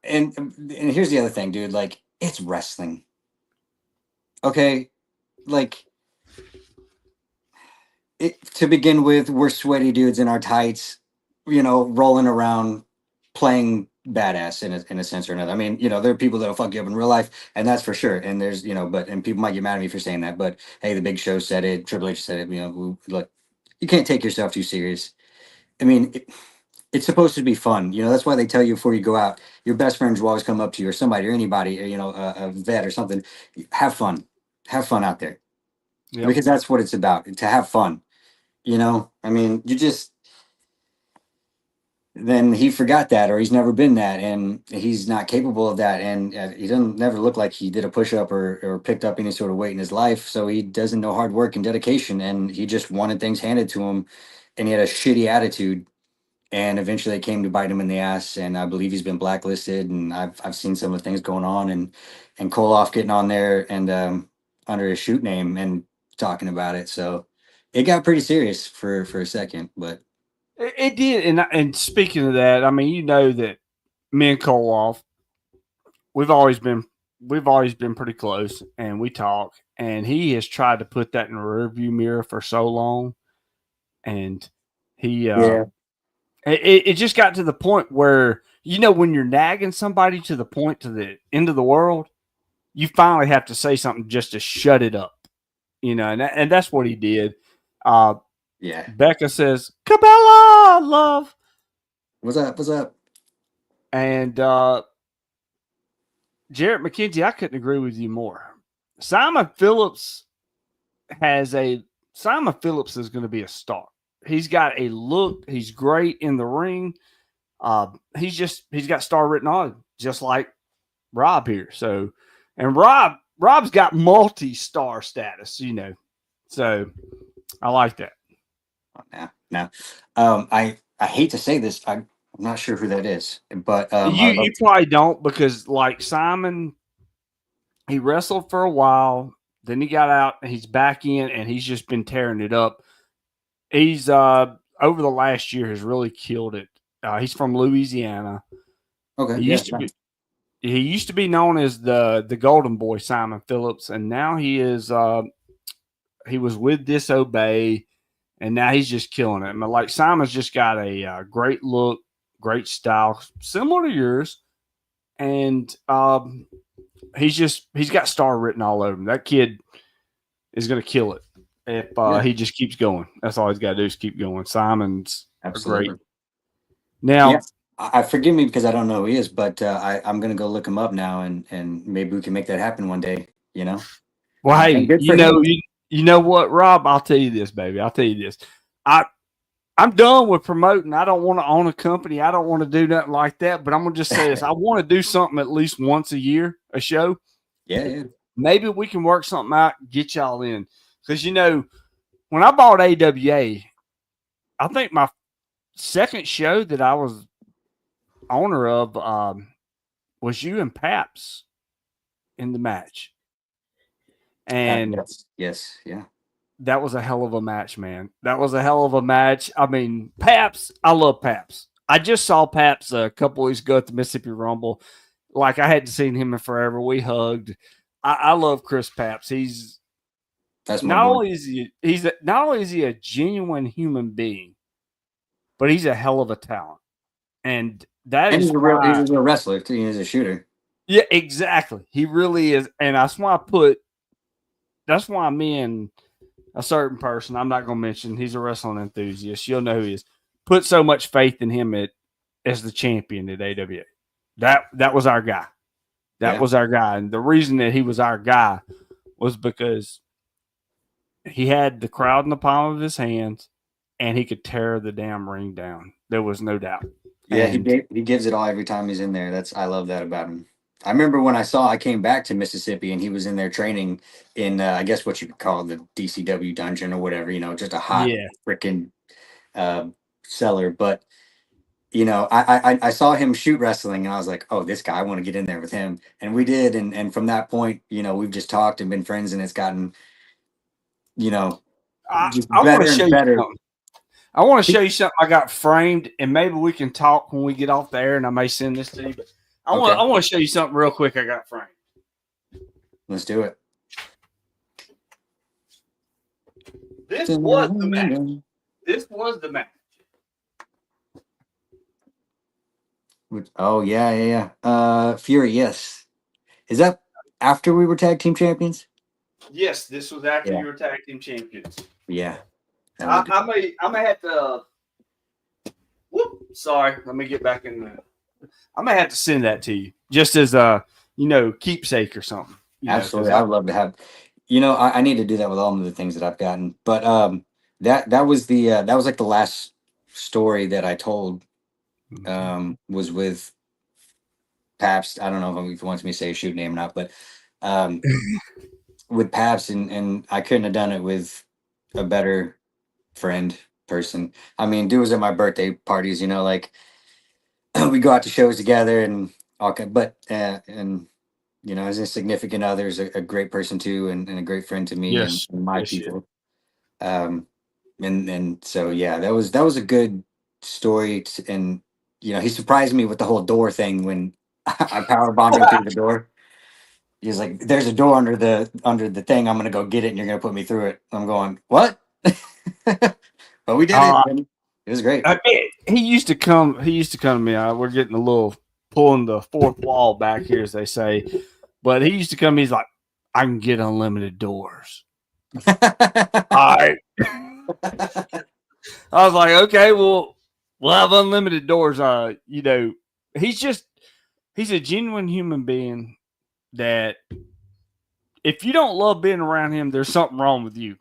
and here's the other thing, dude. Like, it's wrestling. Okay, like to begin with, we're sweaty dudes in our tights, rolling around playing badass in a sense or another. I mean, there are people that'll fuck you up in real life, and that's for sure. And there's, and people might get mad at me for saying that, but hey, the Big Show said it, Triple H said it. Look, you can't take yourself too serious. I mean, it's supposed to be fun. That's why they tell you before you go out, your best friends will always come up to you or somebody or anybody, or, a vet or something. Have fun out there Yep. because that's what it's about, to have fun. I mean, then he forgot that, or he's never been that, and he's not capable of that, and he doesn't never look like he did a push-up or picked up any sort of weight in his life, so he doesn't know hard work and dedication, and he just wanted things handed to him, and he had a shitty attitude, and eventually it came to bite him in the ass, and I believe he's been blacklisted, and I've seen some of the things going on, and Koloff getting on there and under his shoot name and talking about it, so it got pretty serious for a second, but It did, and speaking of that, I mean, that me and Koloff, we've always been pretty close, and we talk, and he has tried to put that in the rearview mirror for so long, and he yeah. it just got to the point where when you're nagging somebody to the point to the end of the world, you finally have to say something just to shut it up, and that's what he did. Yeah. Becca says, Cabella, love. What's up? What's up? And Jarrett McKenzie, I couldn't agree with you more. Simon Phillips is going to be a star. He's got a look. He's great in the ring. He's got star written on him, just like Rob here. So, and Rob's got multi-star status, So I like that. Now, I hate to say this. I'm not sure who that is, but you probably don't, because like Simon, he wrestled for a while, then he got out and he's back in and he's just been tearing it up. He's over the last year has really killed it. He's from Louisiana. Okay. He used to be known as the Golden Boy, Simon Phillips, and now he is he was with Disobey, and now he's just killing it. I mean, like Simon's just got a great look, great style, similar to yours, and he's got star written all over him. That kid is going to kill it if he just keeps going. That's all he's got to do is keep going. Simon's Absolutely great. Now, yeah, I forgive me because I don't know who he is, but I'm going to go look him up now, and maybe we can make that happen one day. Well, hey, good for him. You know what, Rob? I'll tell you this, baby. I'll tell you this. I'm done with promoting. I don't want to own a company. I don't want to do nothing like that. But I'm gonna just say this: I want to do something at least once a year, a show. Yeah. Maybe we can work something out, get y'all in. Because when I bought AWA, I think my second show that I was owner of was you and Paps in the match. And yes, yeah. That was a hell of a match, man. That was a hell of a match. I mean, Paps, I love Paps. I just saw Paps a couple weeks ago at the Mississippi Rumble. Like, I hadn't seen him in forever. We hugged. I love Chris Paps. Not only is he a genuine human being, but he's a hell of a talent. And he's a wrestler too. He's a shooter. Yeah, exactly. He really is. And that's why me and a certain person, I'm not going to mention, he's a wrestling enthusiast, you'll know who he is, put so much faith in him as the champion at AWA. That was our guy. That was our guy. And the reason that he was our guy was because he had the crowd in the palm of his hands and he could tear the damn ring down. There was no doubt. Yeah, he gives it all every time he's in there. I love that about him. I remember when I came back to Mississippi and he was in there training in, I guess what you could call the DCW dungeon or whatever, just a hot freaking cellar. But, I saw him shoot wrestling and I was like, oh, this guy, I want to get in there with him. And we did. And from that point, we've just talked and been friends, and it's gotten, just better and better. I want to show you something I got framed, and maybe we can talk when we get off the air, and I may send this to you. But I want to show you something real quick I got framed. Let's do it. This was the match. This was the match. Oh, yeah. Fury, yes. Is that after we were tag team champions? Yes, this was after you were tag team champions. Yeah. I may have to. Sorry, let me get back in there. I may have to send that to you, just as a keepsake or something. Absolutely, I'd love to have. I need to do that with all of the things that I've gotten. But that was like the last story that I told. Was with Pabst. I don't know if he wants me to say a shoot name or not, but with Pabst, and I couldn't have done it with a better friend person. I mean, dude was at my birthday parties, like we go out to shows together and okay, but and as a significant other is a great person too, and a great friend to me and my people. And so that was a good story, and he surprised me with the whole door thing when I power bombed him through the door. He was like, "There's a door under the thing. I'm gonna go get it, and you're gonna put me through it." I'm going, "What?" But we did it. It was great. He used to come. He used to come to me. We're getting a little pulling the fourth wall back here, as they say. But he used to come. He's like, "I can get unlimited doors." All right. I was like, "Okay, well, we'll have unlimited doors." he's a genuine human being that if you don't love being around him, there's something wrong with you.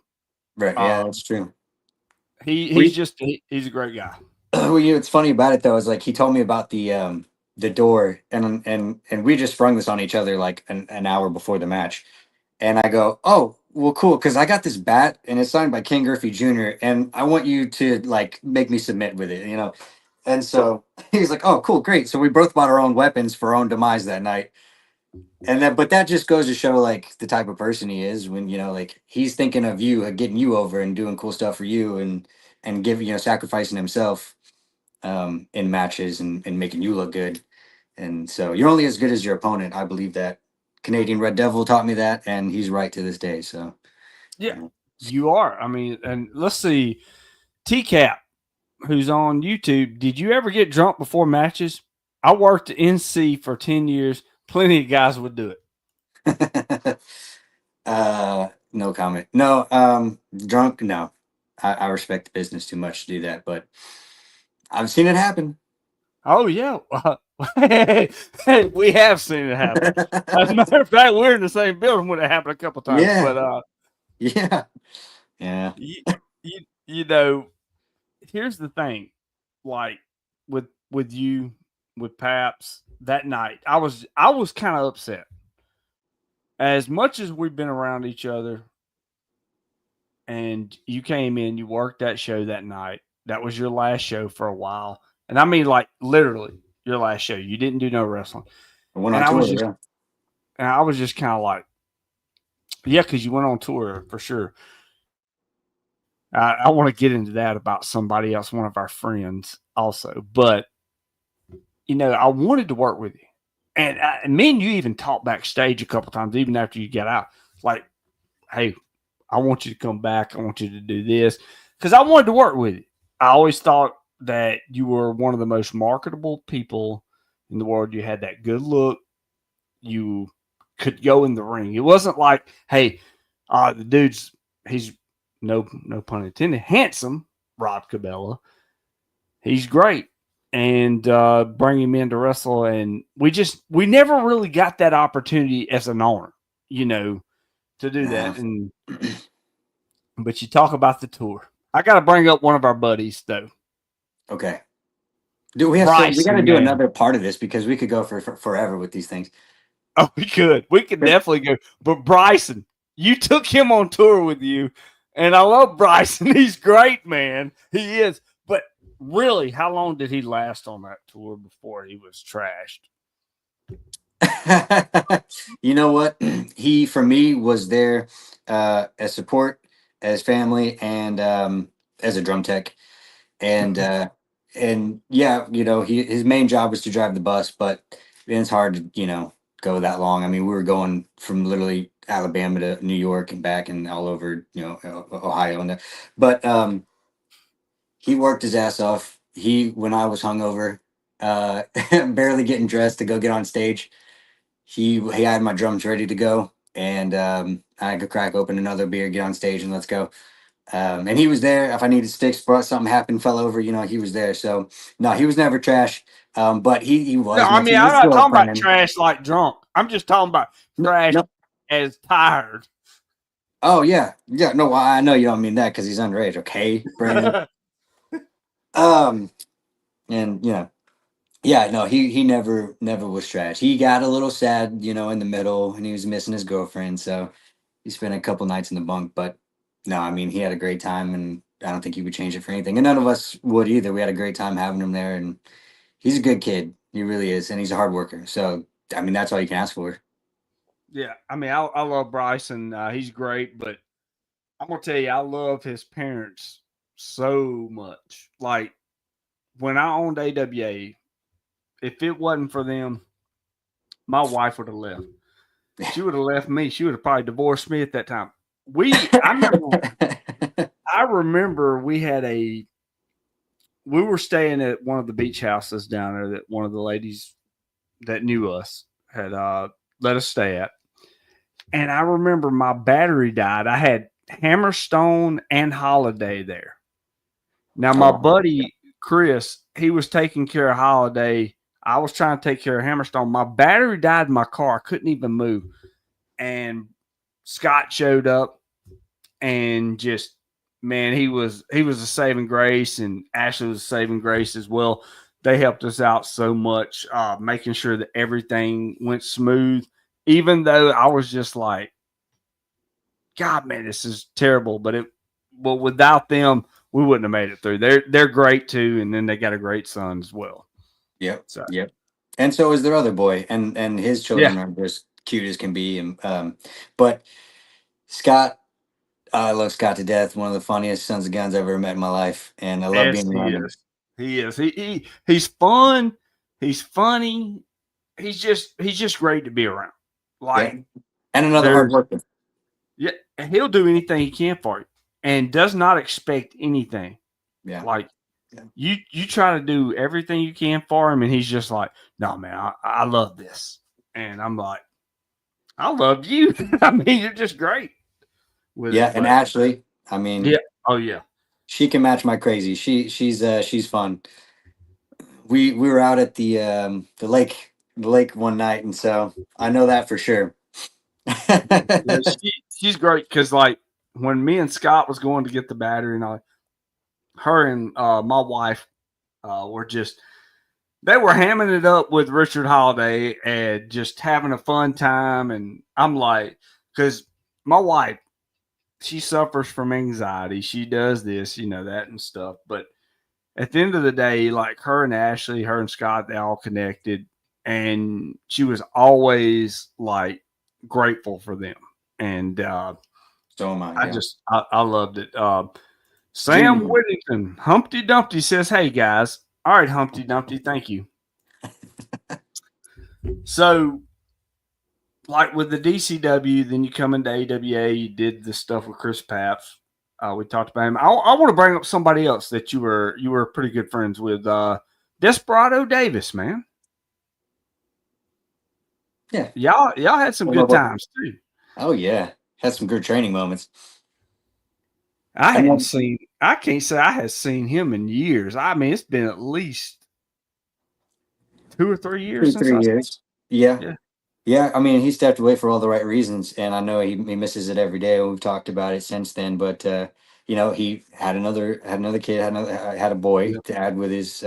Right. Yeah, that's true. He's a great guy. Well, what's funny about it though is like he told me about the door, and we just sprung this on each other like an hour before the match, and I go, oh well, cool, because I got this bat and it's signed by King Griffey Jr. and I want you to like make me submit with it, you know. And so he's like, oh cool, great. So we both bought our own weapons for our own demise that night. And then, but that just goes to show like the type of person he is when, you know, like he's thinking of you, getting you over and doing cool stuff for you and giving, you know, sacrificing himself in matches and making you look good. And so you're only as good as your opponent. I believe that. Canadian Red Devil taught me that, and he's right to this day. So Yeah, you are. I mean, and let's see, TCap, who's on YouTube. Did you ever get drunk before matches? I worked at NC for 10 years. Plenty of guys would do it. No comment. No, drunk. No, I respect the business too much to do that, but I've seen it happen. Oh yeah, we have seen it happen. As a matter of fact, we're in the same building when it happened a couple times. Yeah. But yeah. You know, here's the thing, like with you with Paps that night, I was kind of upset. As much as we've been around each other, and you came in, you worked that show that night. That was your last show for a while. And I mean, like, literally your last show. You didn't do no wrestling. I was just kind of like, yeah, because you went on tour for sure. I want to get into that about somebody else, one of our friends also. But, you know, I wanted to work with you. And me and you even talked backstage a couple times, even after you got out. Like, hey, I want you to come back. I want you to do this. Because I wanted to work with you. I always thought that you were one of the most marketable people in the world. You had that good look. You could go in the ring. It wasn't like, hey, the dude's, he's no pun intended, handsome, Rob Cabella. He's great. And bring him in to wrestle. And we never really got that opportunity as an owner, you know, to do that. And but you talk about the tour. I got to bring up one of our buddies though. Okay. Do we have we got to do another part of this because we could go for forever with these things. Oh, we could definitely go. But Bryson, you took him on tour with you, and I love Bryson. He's great, man. He is. But really, how long did he last on that tour before he was trashed? You know what? He, for me, was there as support, as family, and as a drum tech. And yeah, you know, his main job was to drive the bus, but it's hard to, you know, go that long. I mean, we were going from literally Alabama to New York and back and all over, you know, Ohio and that. But he worked his ass off. When I was hungover, barely getting dressed to go get on stage, he had my drums ready to go, and I could crack open another beer, get on stage, and let's go. And he was there. If I needed sticks, brought something happened, fell over, you know, he was there. So no, he was never trash. But he was. No, I mean, I'm not talking about trash like drunk. I'm just talking about trash as tired. Oh yeah, yeah. No, I know you don't mean that because he's underage. Okay, Brandon. And you know, yeah, no, he never was trash. He got a little sad, you know, in the middle, and he was missing his girlfriend, so he spent a couple nights in the bunk. But no, I mean, he had a great time, and I don't think he would change it for anything. And none of us would either. We had a great time having him there, and he's a good kid. He really is, and he's a hard worker. So I mean, that's all you can ask for. Yeah, I mean, I love Bryson. He's great, but I'm gonna tell you, I love his parents so much. Like when I owned AWA, if it wasn't for them, my wife would have left. She would have left me. She would have probably divorced me at that time. I remember we were staying at one of the beach houses down there that one of the ladies that knew us had let us stay at. And I remember my battery died. I had Hammerstone and Holiday there. Now, my buddy Chris, he was taking care of Holiday. I was trying to take care of Hammerstone. My battery died in my car. I couldn't even move. And Scott showed up and just, man, he was a saving grace, and Ashley was a saving grace as well. They helped us out so much, making sure that everything went smooth, even though I was just like, God, man, this is terrible. But without them, we wouldn't have made it through. They're great too, and then they got a great son as well. Yep. So Yep. And so is their other boy, and his yeah, children are just cute as can be. And but Scott, I love Scott to death. One of the funniest sons of guns I've ever met in my life, and I love yes, being he around him. is. He is. He's fun. He's funny. He's just great to be around. Yeah, Like and another hard there's worker. yeah, he'll do anything he can for you, and does not expect anything. Yeah. Like Yeah. you try to do everything you can for him, and he's just like, no, man, I love this, and I'm like, I love you. I mean, you're just great with Yeah, it. and But Ashley, I mean, yeah, oh yeah, she can match my crazy. She's fun. We were out at the lake one night, and so I know that for sure. yeah. She's great because like when me and Scott was going to get the battery, and her and my wife were just they were hamming it up with Richard Holiday and just having a fun time. And I'm like, because my wife, she suffers from anxiety. She does this, that and stuff. But at the end of the day, like her and Ashley, her and Scott, they all connected. And she was always like grateful for them. And So am I. Yeah. I loved it. Sam Genuine. Whittington, Humpty Dumpty says, hey guys. All right, Humpty Dumpty, thank you. So, like with the DCW, then you come into AWA, you did the stuff with Chris Paps. We talked about him. I want to bring up somebody else that you were pretty good friends with. Desperado Davis, man. Yeah. Y'all had some good times too. Oh yeah, had some good training moments. I can't say I had seen him in years. I mean, it's been at least 2 or 3 years Two, since three I saw. years. Yeah. Yeah. Yeah, I mean, he stepped away for all the right reasons, and I know he misses it every day. We've talked about it since then, but he had another kid, had a boy Yeah. to add with his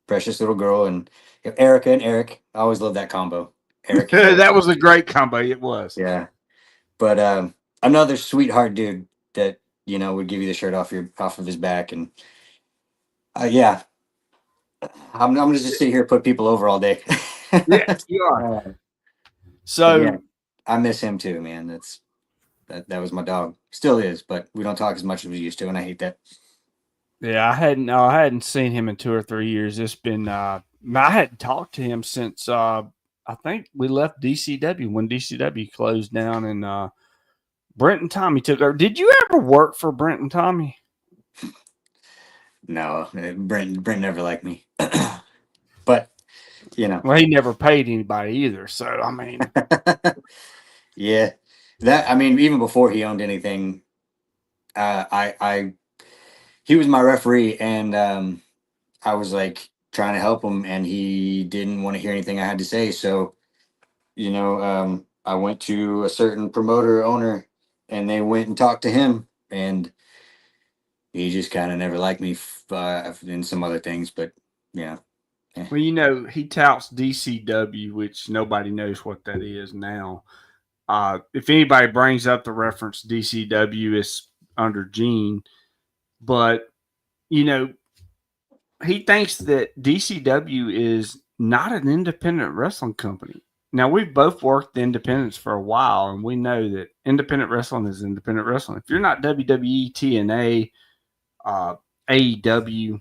precious little girl, and Erica and Eric. I always love that combo, Eric and Eric. That was a great combo. It was. Yeah, but another sweetheart dude that would give you the shirt off of his back, and yeah, I'm gonna just sit here and put people over all day. Yeah, you are. Uh, but yeah, So I miss him too, man. That was my dog. Still is, but we don't talk as much as we used to, and I hate that. yeah, I hadn't seen him in 2 or 3 years. It's been I hadn't talked to him since I think we left DCW when DCW closed down, and Brent and Tommy took over. Did you ever work for Brent and Tommy? No, Brent never liked me. But Well, he never paid anybody either. So I mean, yeah, I mean, even before he owned anything, I he was my referee, and I was like trying to help him, and he didn't want to hear anything I had to say. So I went to a certain promoter owner, and they went and talked to him, and he just kind of never liked me in some other things, but yeah. well, he touts DCW, which nobody knows what that is now. If anybody brings up the reference DCW, it's under Gene, but he thinks that DCW is not an independent wrestling company. Now, we've both worked the independents for a while, and we know that independent wrestling is independent wrestling. If you're not WWE, TNA, AEW,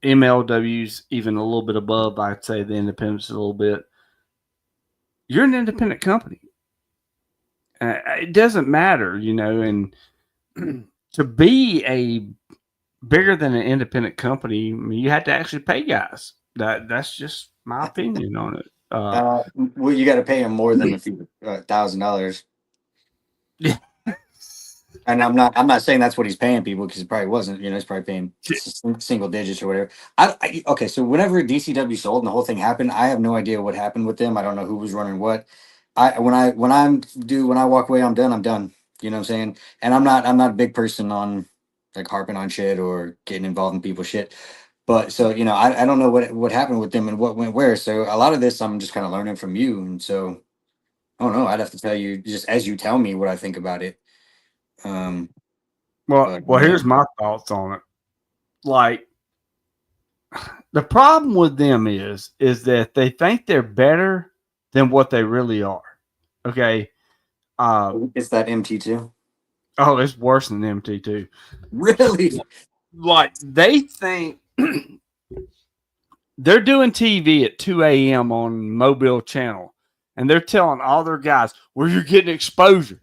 MLW's even a little bit above, I'd say the independents a little bit, you're an independent company. It doesn't matter, and to be a bigger than an independent company, I mean, you have to actually pay guys. That's just my opinion on it. Well, you got to pay him more than a few $1,000. Yeah. And I'm not saying that's what he's paying people, because he probably wasn't. He's probably paying single digits or whatever. Okay, so whenever DCW sold and the whole thing happened, I have no idea what happened with them. I don't know who was running what. When I walk away, I'm done. I'm done. You know what I'm saying? And I'm not a big person on like harping on shit or getting involved in people's shit. But so I don't know what happened with them and what went where. So a lot of this I'm just kind of learning from you, and so I don't know. I'd have to tell you just as you tell me what I think about it. Um, but Well, yeah. here's my thoughts on it. Like, the problem with them is that they think they're better than what they really are. Okay. It's that MT2. Oh, it's worse than MT2. Really? Like, they think they're doing TV at 2 a.m. on Mobile Channel, and they're telling all their guys, "Well, you're getting exposure.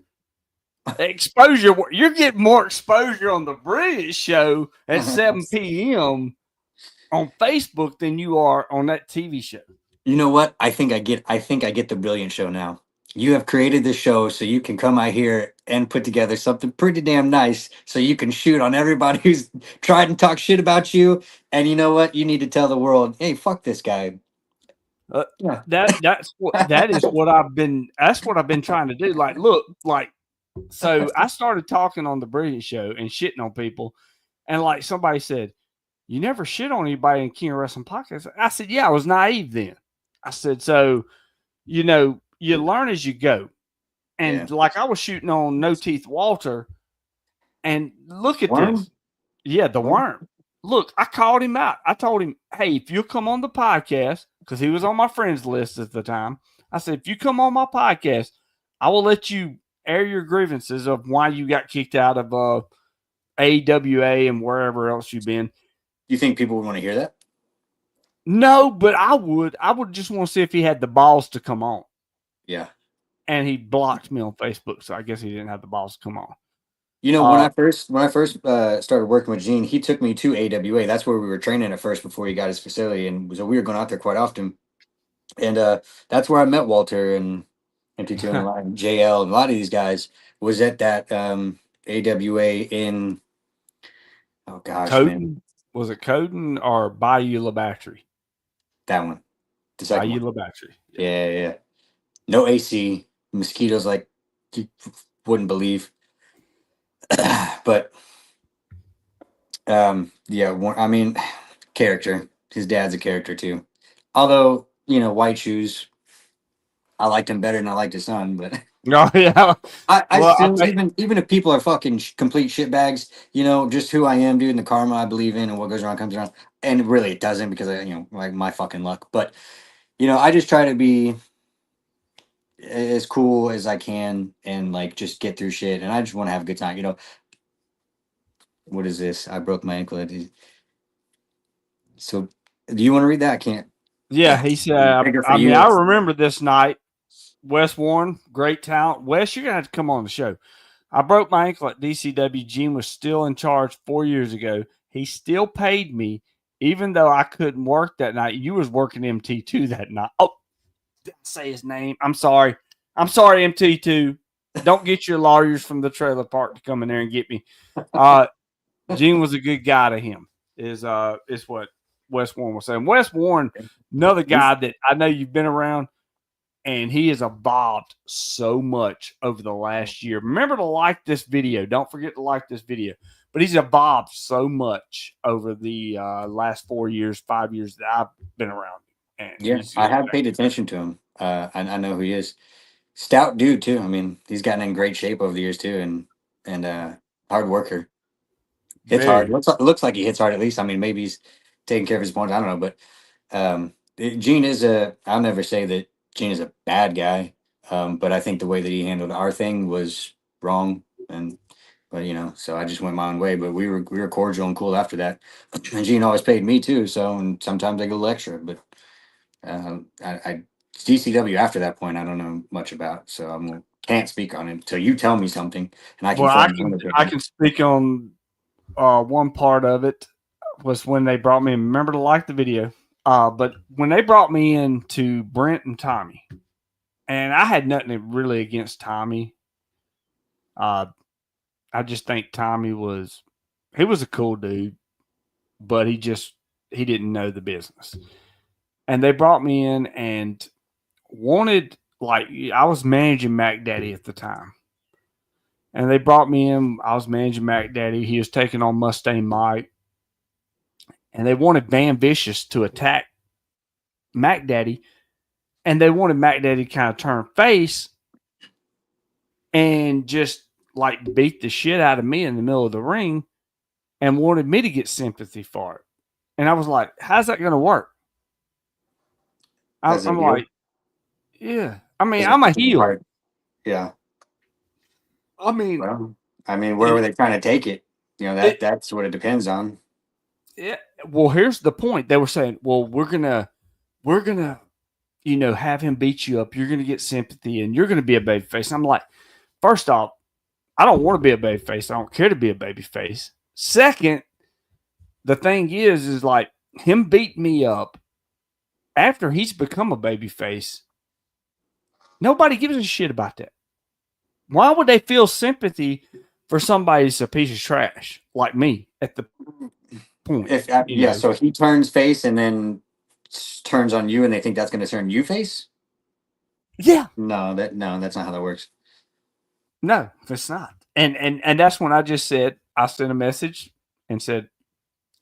Exposure. You're getting more exposure on the British show at 7 p.m. on Facebook than you are on that TV show." You know what? I think I get the brilliant show now. You have created this show so you can come out here and put together something pretty damn nice so you can shoot on everybody who's tried and talk shit about you. And you know what? You need to tell the world, hey, fuck this guy. Yeah. That's what I've been trying to do. Like, look, like, so I started talking on the Brilliant Show and shitting on people, and like somebody said, "You never shit on anybody in King of Wrestling podcast." I said, "Yeah, I was naive then." I said, "So, you learn as you go." And Yeah. like I was shooting on No Teeth Walter, and look at Worm? this. Yeah, the worm. Look, I called him out. I told him, "Hey, if you'll come on the podcast," because he was on my friends list at the time. I said, "If you come on my podcast, I will let you air your grievances of why you got kicked out of AWA and wherever else you've been." You think people would want to hear that? No, but I would. I would just want to see if he had the balls to come on. Yeah. And he blocked me on Facebook, so I guess he didn't have the balls to come on. When I first started working with Gene, he took me to AWA. That's where we were training at first before he got his facility, and so we were going out there quite often. And that's where I met Walter and MT2 and a lot, and JL, and a lot of these guys was at that AWA in, oh gosh, man, Coden, was it Coden or Bayou La Battery? that one, the second Bayou one. La Battery. Yeah, yeah. No AC, mosquitoes like you wouldn't believe. But yeah, I mean, character. His dad's a character too. Although, White Shoes, I liked him better than I liked his son, but Oh yeah. I Well, I still, think even if people are fucking complete shitbags, just who I am, dude, and the karma I believe in, and what goes around comes around. And really, it doesn't, because like my fucking luck. But I just try to be as cool as I can and like just get through shit, and I just want to have a good time. What is this? I broke my ankle. So, do you want to read that? I can't. yeah, he said. Bigger for I mean, you. I remember this night. Wes Warren, great talent. Wes, you're gonna have to come on the show. I broke my ankle at DCW. Gene was still in charge 4 years ago. He still paid me, even though I couldn't work that night. You was working MT2 that night. Oh, did I say his name? I'm sorry. I'm sorry, MT2. Don't get your lawyers from the trailer park to come in there and get me. Gene was a good guy to him. Is what Wes Warren was saying. Wes Warren, another guy that I know you've been around, and he has evolved so much over the last year. Remember to like this video. Don't forget to like this video. But he's evolved so much over the last 4 years, 5 years that I've been around. And Yeah, I have paid attention to him. I know who he is. Stout dude too. I mean, he's gotten in great shape over the years too, and hard worker. Hits hard. very. Looks like he hits hard at least. I mean, maybe he's taking care of his opponents. I don't know, but Gene is a. I'll never say that Gene is a bad guy, but I think the way that he handled our thing was wrong, but so I just went my own way. But we were cordial and cool after that, and Gene always paid me too. So, and sometimes I go a little extra, but I DCW after that point I don't know much about, so can't speak on it until you tell me something, and I can Well, form my own I opinion. can speak on one part of it was when they brought me in. Remember to like the video. But when they brought me in to Brent and Tommy, and I had nothing really against Tommy. I just think Tommy he was a cool dude, but he didn't know the business. And they brought me in and wanted, like, I was managing Mac Daddy at the time. And they brought me in. I was managing Mac Daddy. He was taking on Mustang Mike. And they wanted Van Vicious to attack Mac Daddy. And they wanted Mac Daddy to kind of turn face and just like beat the shit out of me in the middle of the ring and wanted me to get sympathy for it. And I was like, how's that going to work? As a I'm heel? like, yeah. I mean, As I'm a as heel. part- Yeah. I mean, Well, I mean, where were they trying to take it? You know, that's what it depends on. yeah. Well, here's the point. They were saying, well, we're gonna, have him beat you up. You're gonna get sympathy, and you're gonna be a babyface. I'm like, first off, I don't want to be a babyface. I don't care to be a babyface. Second, the thing is like him beat me up after he's become a babyface. Nobody gives a shit about that. Why would they feel sympathy for somebody who's a piece of trash like me at the point? So he turns face and then turns on you, and they think that's going to turn you face. Yeah, No, that's not how that works. no, it's not. And that's when I just said, I sent a message and said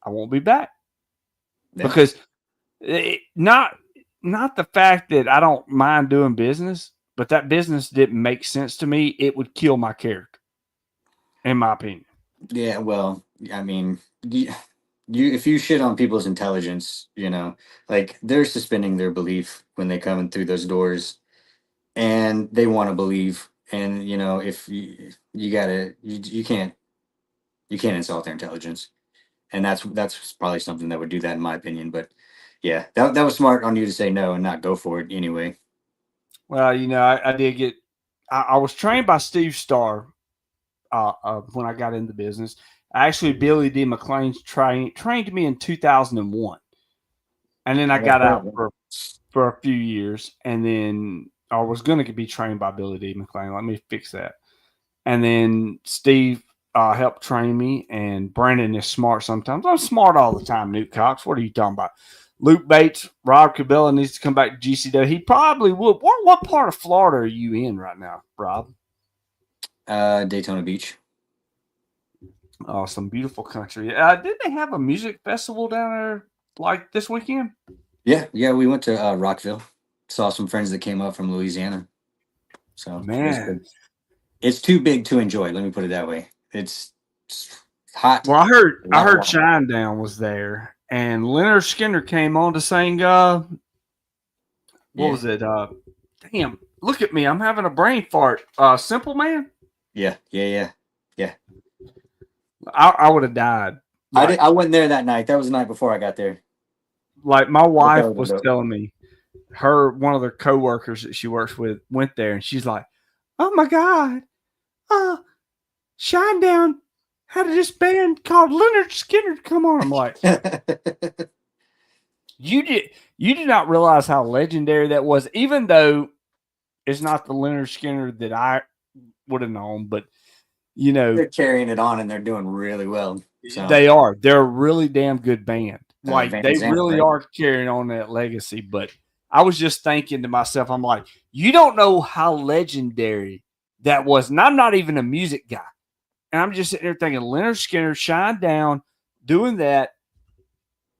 I won't be back Yeah. because not the fact that I don't mind doing business, but that business didn't make sense to me. It would kill my character, in my opinion. Yeah, well, I mean, if you shit on people's intelligence, like they're suspending their belief when they come in through those doors, and they want to believe, and if you gotta, you can't insult their intelligence, and that's probably something that would do that in my opinion. But yeah, that was smart on you to say no and not go for it anyway. Well, I did get. I was trained by Steve Starr when I got into business. Actually, Billy D. McLean trained me in 2001, and then I got out for a few years, and then I was going to be trained by Billy D. McLean. Let me fix that. And then Steve helped train me, and Brandon is smart sometimes. I'm smart all the time, Newt Cox. What are you talking about? Luke Bates, Rob Cabella needs to come back to GCW. He probably would. What part of Florida are you in right now, Rob? Daytona Beach. Oh, some beautiful country. Did they have a music festival down there like this weekend? Yeah, we went to Rockville. Saw some friends that came up from Louisiana. So it was Man, good. It's too big to enjoy. Let me put it that way. It's hot. well, I A lot of heard water. Shinedown was there, and Leonard Skinner came on to sing. What Yeah. was it? Damn, look at me! I'm having a brain fart. Simple Man. Yeah. I would have died. I went there that night. That was the night before I got there. Like my wife was was dope. telling me, one of their coworkers that she works with went there, and she's like, "Oh my god, Shinedown had this band called Leonard Skinner come on." I'm like, you did not realize how legendary that was, even though it's not the Leonard Skinner that I would have known, but They're carrying it on and they're doing really well. So. they're a really damn good band. Like Van they Zandt, really right? are carrying on that legacy. But I was just thinking to myself, I'm like, you don't know how legendary that was. And I'm not even a music guy. And I'm just sitting there thinking, Leonard Skinner, Shinedown, doing that.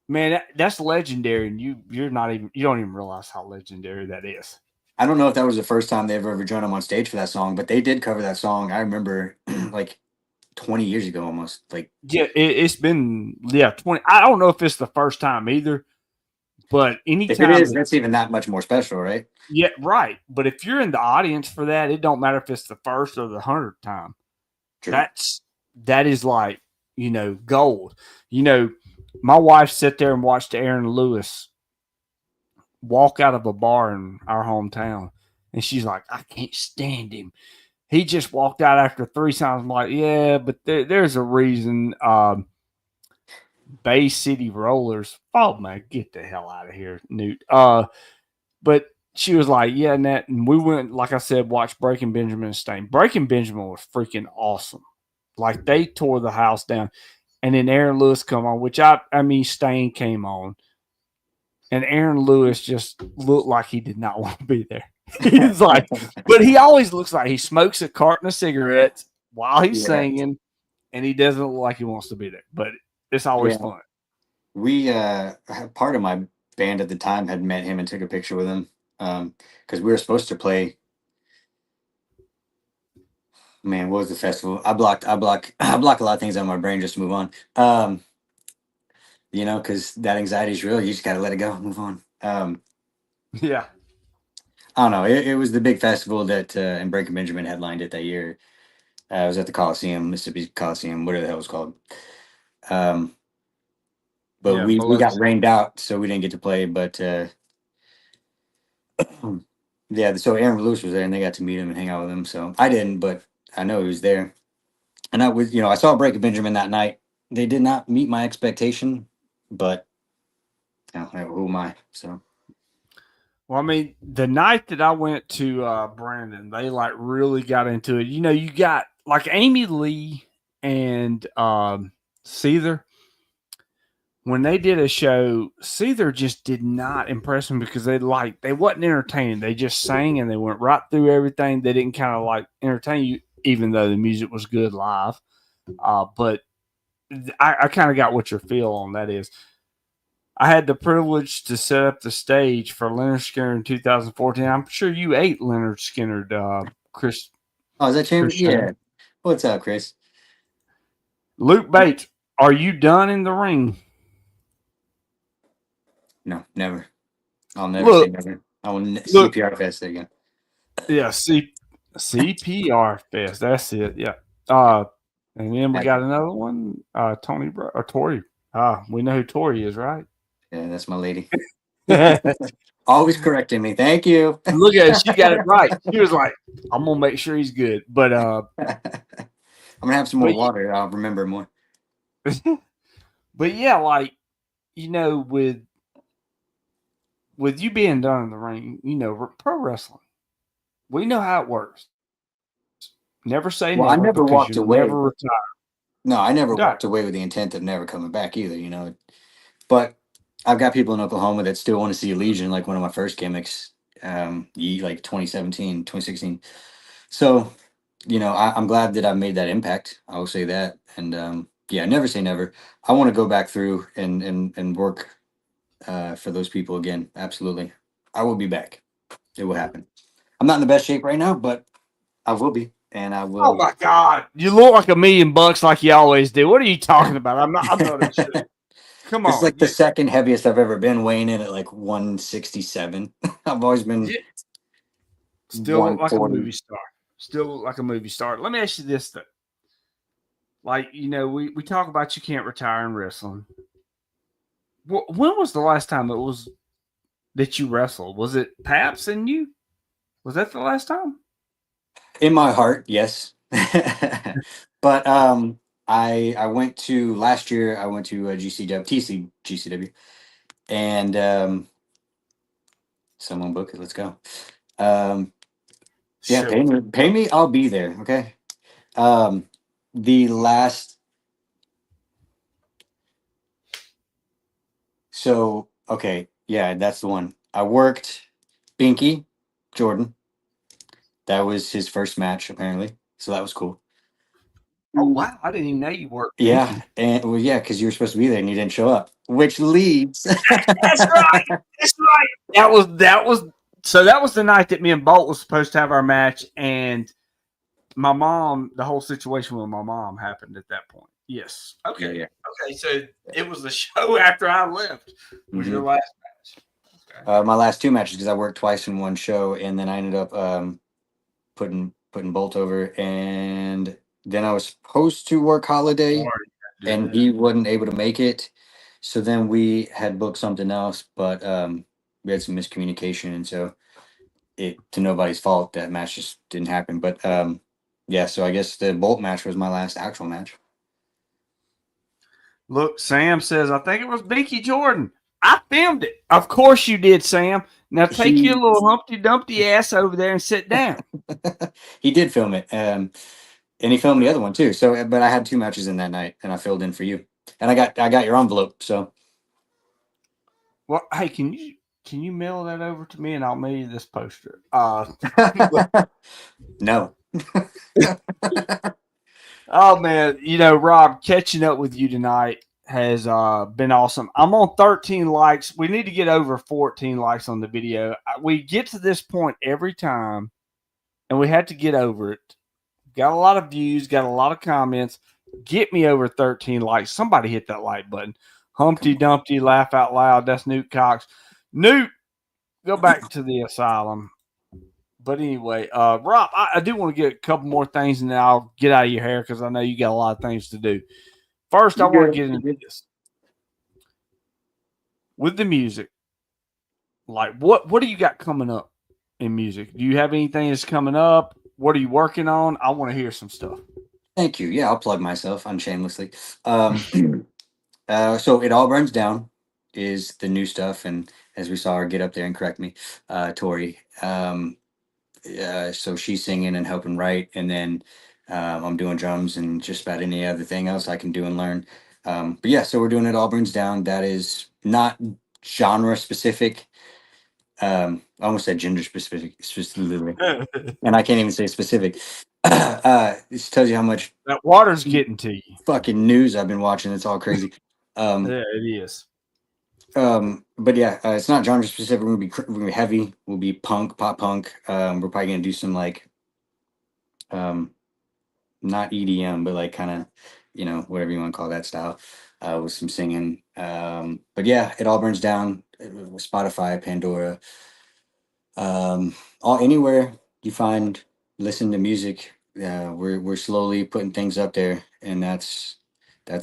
Man, that's legendary. And you don't even realize how legendary that is. I don't know if that was the first time they ever joined them on stage for that song, but they did cover that song. I remember like 20 years ago almost. Like, yeah, it's been 20. I don't know if it's the first time either, but anytime if it is, that's even that much more special, right? Yeah, right. But if you're in the audience for that, it don't matter if it's the first or the 100th time. True. That is like, gold. My wife sat there and watched Aaron Lewis walk out of a bar in our hometown, and she's like, I can't stand him. He just walked out after 3 songs. I'm like, yeah, but there's a reason. Bay City Rollers. Oh man, get the hell out of here, Newt. But she was like, yeah, and we went, like I said, watched Breaking Benjamin and Stain. Breaking Benjamin was freaking awesome. Like they tore the house down. And then Aaron Lewis come on, which I mean Stain came on. And Aaron Lewis just looked like he did not want to be there. He's like, but he always looks like he smokes a carton of cigarettes while he's Yeah. singing, and he doesn't look like he wants to be there. But it's always fun. We part of my band at the time had met him and took a picture with him because we were supposed to play. Man, what was the festival? I block a lot of things out of my brain just to move on. Because that anxiety is real. You just gotta let it go, move on. Yeah. I don't know. It was the big festival that and Breaking Benjamin headlined it that year. I was at the Coliseum, Mississippi Coliseum, whatever the hell it was called. But Yeah, we got rained out, so we didn't get to play. But yeah, so Aaron Lewis was there, and they got to meet him and hang out with him. So I didn't, but I know he was there. And I saw Breaking Benjamin that night. They did not meet my expectation, but who am I? So. Well, I mean, the night that I went to Brandon, they like really got into it. You got like Amy Lee and Seether. When they did a show, Seether just did not impress me because they wasn't entertaining. They just sang and they went right through everything. They didn't kind of like entertain you, even though the music was good live. But I kind of got what your feel on that is. I had the privilege to set up the stage for Leonard Skinner in 2014. I'm sure you ate Leonard Skinner, Chris. Oh, is that Chambers? Yeah. What's up, Chris? Luke Bates, are you done in the ring? No, never. I'll never say never. I will CPR fest again. Yeah, CPR fest. That's it. Yeah. And then we got another one, Tori. We know who Tori is, right? Yeah, that's my lady. Always correcting me. Thank you. Look at it. She got it right. She was like, I'm going to make sure he's good. But I'm going to have some more water. I'll remember more. But yeah, like, with you being done in the ring, pro wrestling, we know how it works. Never say never. I never walked away. Never retire. No, I never walked away with the intent of never coming back either, But I've got people in Oklahoma that still want to see Legion, like one of my first gimmicks, like 2017, 2016. So, I'm glad that I made that impact. I will say that. And never say never. I want to go back through and work for those people again. Absolutely. I will be back. It will happen. I'm not in the best shape right now, but I will be. And I will. Oh my God. You look like $1 million like you always do. What are you talking about? I'm not Come on. It's like the second heaviest I've ever been, weighing in at like 167. I've always been still look like a movie star. Still look like a movie star. Let me ask you this though. Like, we talk about you can't retire in wrestling. When was the last time it was that you wrestled? Was it Paps and you? Was that the last time? In my heart, yes. But I went to last year. I went to GCW, and someone book it. Let's go. Yeah, pay me. I'll be there. Okay. The last. So okay, yeah, that's the one. I worked Binky Jordan. That was his first match, apparently. So that was cool. Oh wow! I didn't even know you worked. Yeah, because you were supposed to be there and you didn't show up, which leads. That's right. That's right. That was. So that was the night that me and Bolt was supposed to have our match, and my mom. The whole situation with my mom happened at that point. Yes. Okay. Yeah. Okay. So it was the show after I left. Was your last match? Okay. My last two matches, because I worked twice in one show, and then I ended up putting Bolt over, and then I was supposed to work Holiday, and he wasn't able to make it. So then we had booked something else, but we had some miscommunication, and so to nobody's fault, that match just didn't happen. But so I guess the Bolt match was my last actual match. Look, Sam says, I think it was Binky Jordan. I filmed it. Of course you did, Sam. Now take your little Humpty Dumpty ass over there and sit down. He did film it. and he filmed the other one too. So, but I had 2 matches in that night, and I filled in for you, and I got your envelope. So Well, hey, can you mail that over to me and I'll mail you this poster? no, Oh man, Rob, catching up with you tonight has been awesome. I'm on 13 likes. We need to get over 14 likes on the video. We get to this point every time, and we had to get over it. Got a lot of views, got a lot of comments. Get me over 13 likes. Somebody hit that like button. Humpty Dumpty, laugh out loud. That's Newt Cox. Newt, go back to the asylum. But anyway, Rob, I do want to get a couple more things, and then I'll get out of your hair because I know you got a lot of things to do. First, I you want to good. get You into good. this with the music. Like, what do you got coming up in music? Do you have anything that's coming up? What are you working on? I want to hear some stuff. Thank you. Yeah, I'll plug myself unshamelessly. Um, so it all burns down is the new stuff, and as we saw her get up there and correct me, Tori. So she's singing and helping write, and then I'm doing drums and just about any other thing else I can do and learn. But yeah, so we're doing it all burns down. That is not genre specific. I almost said gender specifically, and I can't even say specific. This tells you how much That water's getting to you. fucking news I've been watching. It's all crazy. Yeah, it is. But yeah, it's not genre specific. We're gonna be heavy. We'll be punk, pop punk. We're probably gonna do some like um not EDM, but like kind of, whatever you want to call that style, with some singing. But yeah, it all burns down. Spotify, Pandora, all anywhere you find listen to music. We're slowly putting things up there, and that's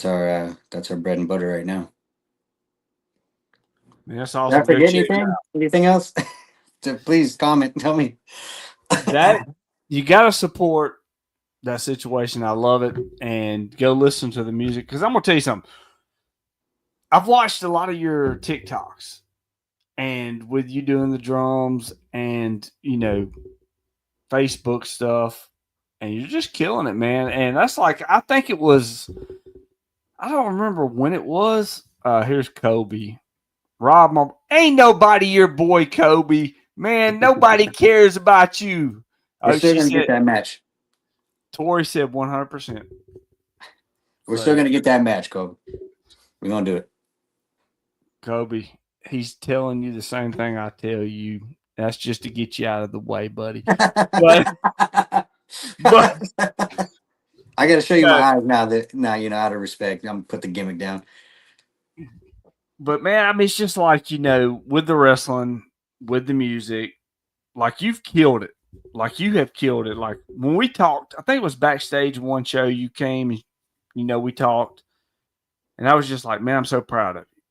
our bread and butter right now. Man, that's Did I awesome. Go forget check it anything? Anything else? So please comment. Tell me. out. That you got to support that situation. I love it, and go listen to the music because I'm gonna tell you something. I've watched a lot of your TikToks, and with you doing the drums and Facebook stuff, and you're just killing it, man. And that's like I think it was. I don't remember when it was. Here's Kobe. Rob, ain't nobody your boy Kobe, man. Nobody cares about you. We're Oh, still she gonna said. get that match. Tori said 100%. We're So still gonna get that match, Kobe. We're gonna do it. Kobe, he's telling you the same thing I tell you. That's just to get you out of the way, buddy. But but I got to show you my uh, eyes now. That now out of respect, I'm gonna put the gimmick down. but man, I mean, it's just like with the wrestling, with the music, like you've killed it. Like you have killed it. Like when we talked, I think it was backstage one show you came and we talked, and I was just like, man, I'm so proud of you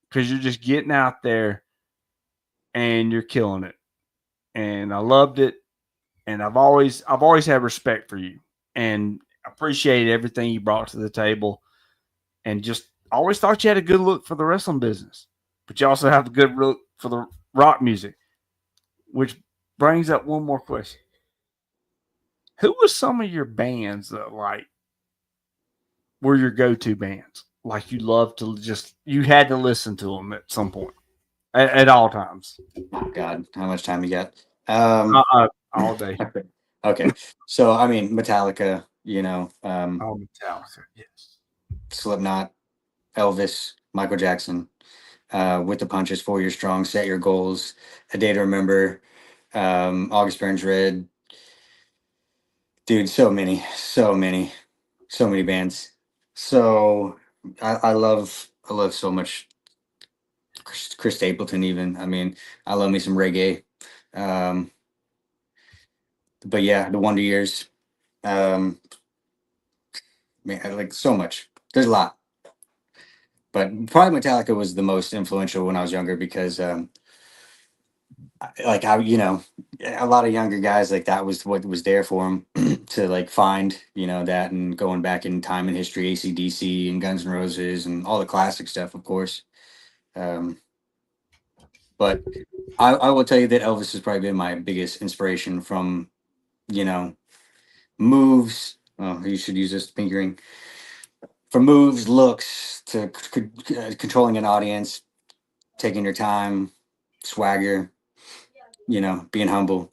because you're just getting out there and you're killing it. And I loved it. And I've always had respect for you and appreciated everything you brought to the table, and just always thought you had a good look for the wrestling business, but you also have a good look for the rock music, which brings up one more question. Who was some of your bands that like were your go-to bands? Like you loved to you had to listen to them at some point, at all times. Oh God, how much time you got? All day. Okay, so I mean, Metallica, Oh, Metallica, yes. Slipknot, Elvis, Michael Jackson, With the Punches, 4 Years Strong, Set Your Goals, A Day to Remember, August Burns Red. Dude, so many bands. So I love so much Chris Stapleton even. I mean, I love me some reggae. Um, but yeah, the Wonder Years. Um, man, I like so much. There's a lot. But probably Metallica was the most influential when I was younger because like how a lot of younger guys, like that was what was there for them to like find that, and going back in time and history, AC/DC and Guns N' Roses and all the classic stuff, of course. um but I will tell you that Elvis has probably been my biggest inspiration, from you know moves well, you should use this fingering for moves, looks, to controlling an audience, taking your time, swagger, being humble,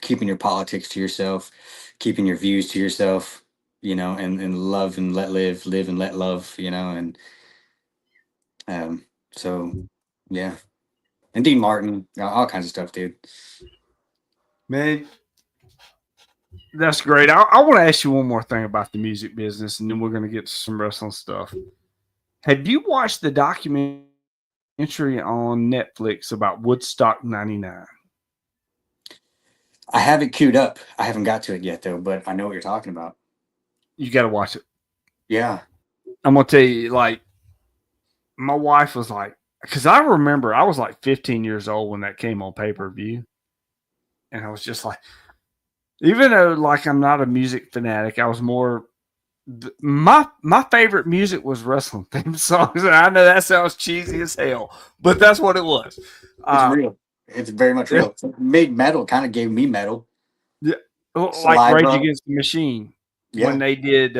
keeping your politics to yourself, keeping your views to yourself, and love and let live and let love, and so yeah. And Dean Martin, all kinds of stuff, dude. Man, that's great. I want to ask you one more thing about the music business, and then we're going to get to some wrestling stuff. Have you watched the documentary on Netflix about Woodstock 99? I have it queued up. I haven't got to it yet though, but I know what you're talking about. You got to watch it. Yeah. I'm going to tell you, like, my wife was like, because I remember I was like 15 years old when that came on pay-per-view. And I was just like, even though like I'm not a music fanatic, I was more my favorite music was wrestling theme songs. And I know that sounds cheesy as hell, but that's what it was. It's real. It's very much real. It made metal, kind of gave me metal. Yeah, like Rage Saliva. Against the Machine when Yeah. they did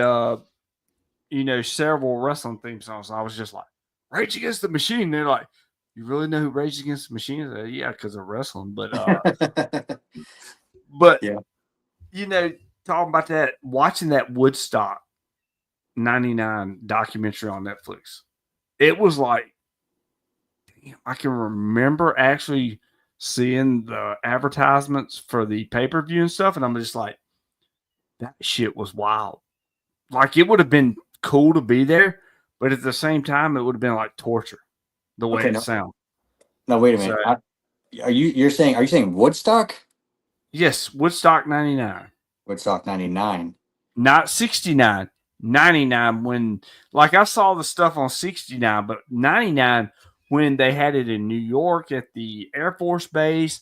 several wrestling theme songs. I was just like, Rage Against the Machine. They're like, you really know who Rage Against the Machine is? Yeah, because of wrestling. But Yeah. Talking about that, watching that Woodstock 99 documentary on Netflix, it was like, damn, I can remember actually seeing the advertisements for the pay-per-view and stuff, and I'm just like, that shit was wild. Like, it would have been cool to be there, but at the same time, it would have been like torture the way it sounds. No, wait a So, minute. Are you saying Woodstock? yes, Woodstock 99. Woodstock 99. Not 69, 99 when, like, I saw the stuff on 69, but 99 when they had it in New York at the Air Force Base.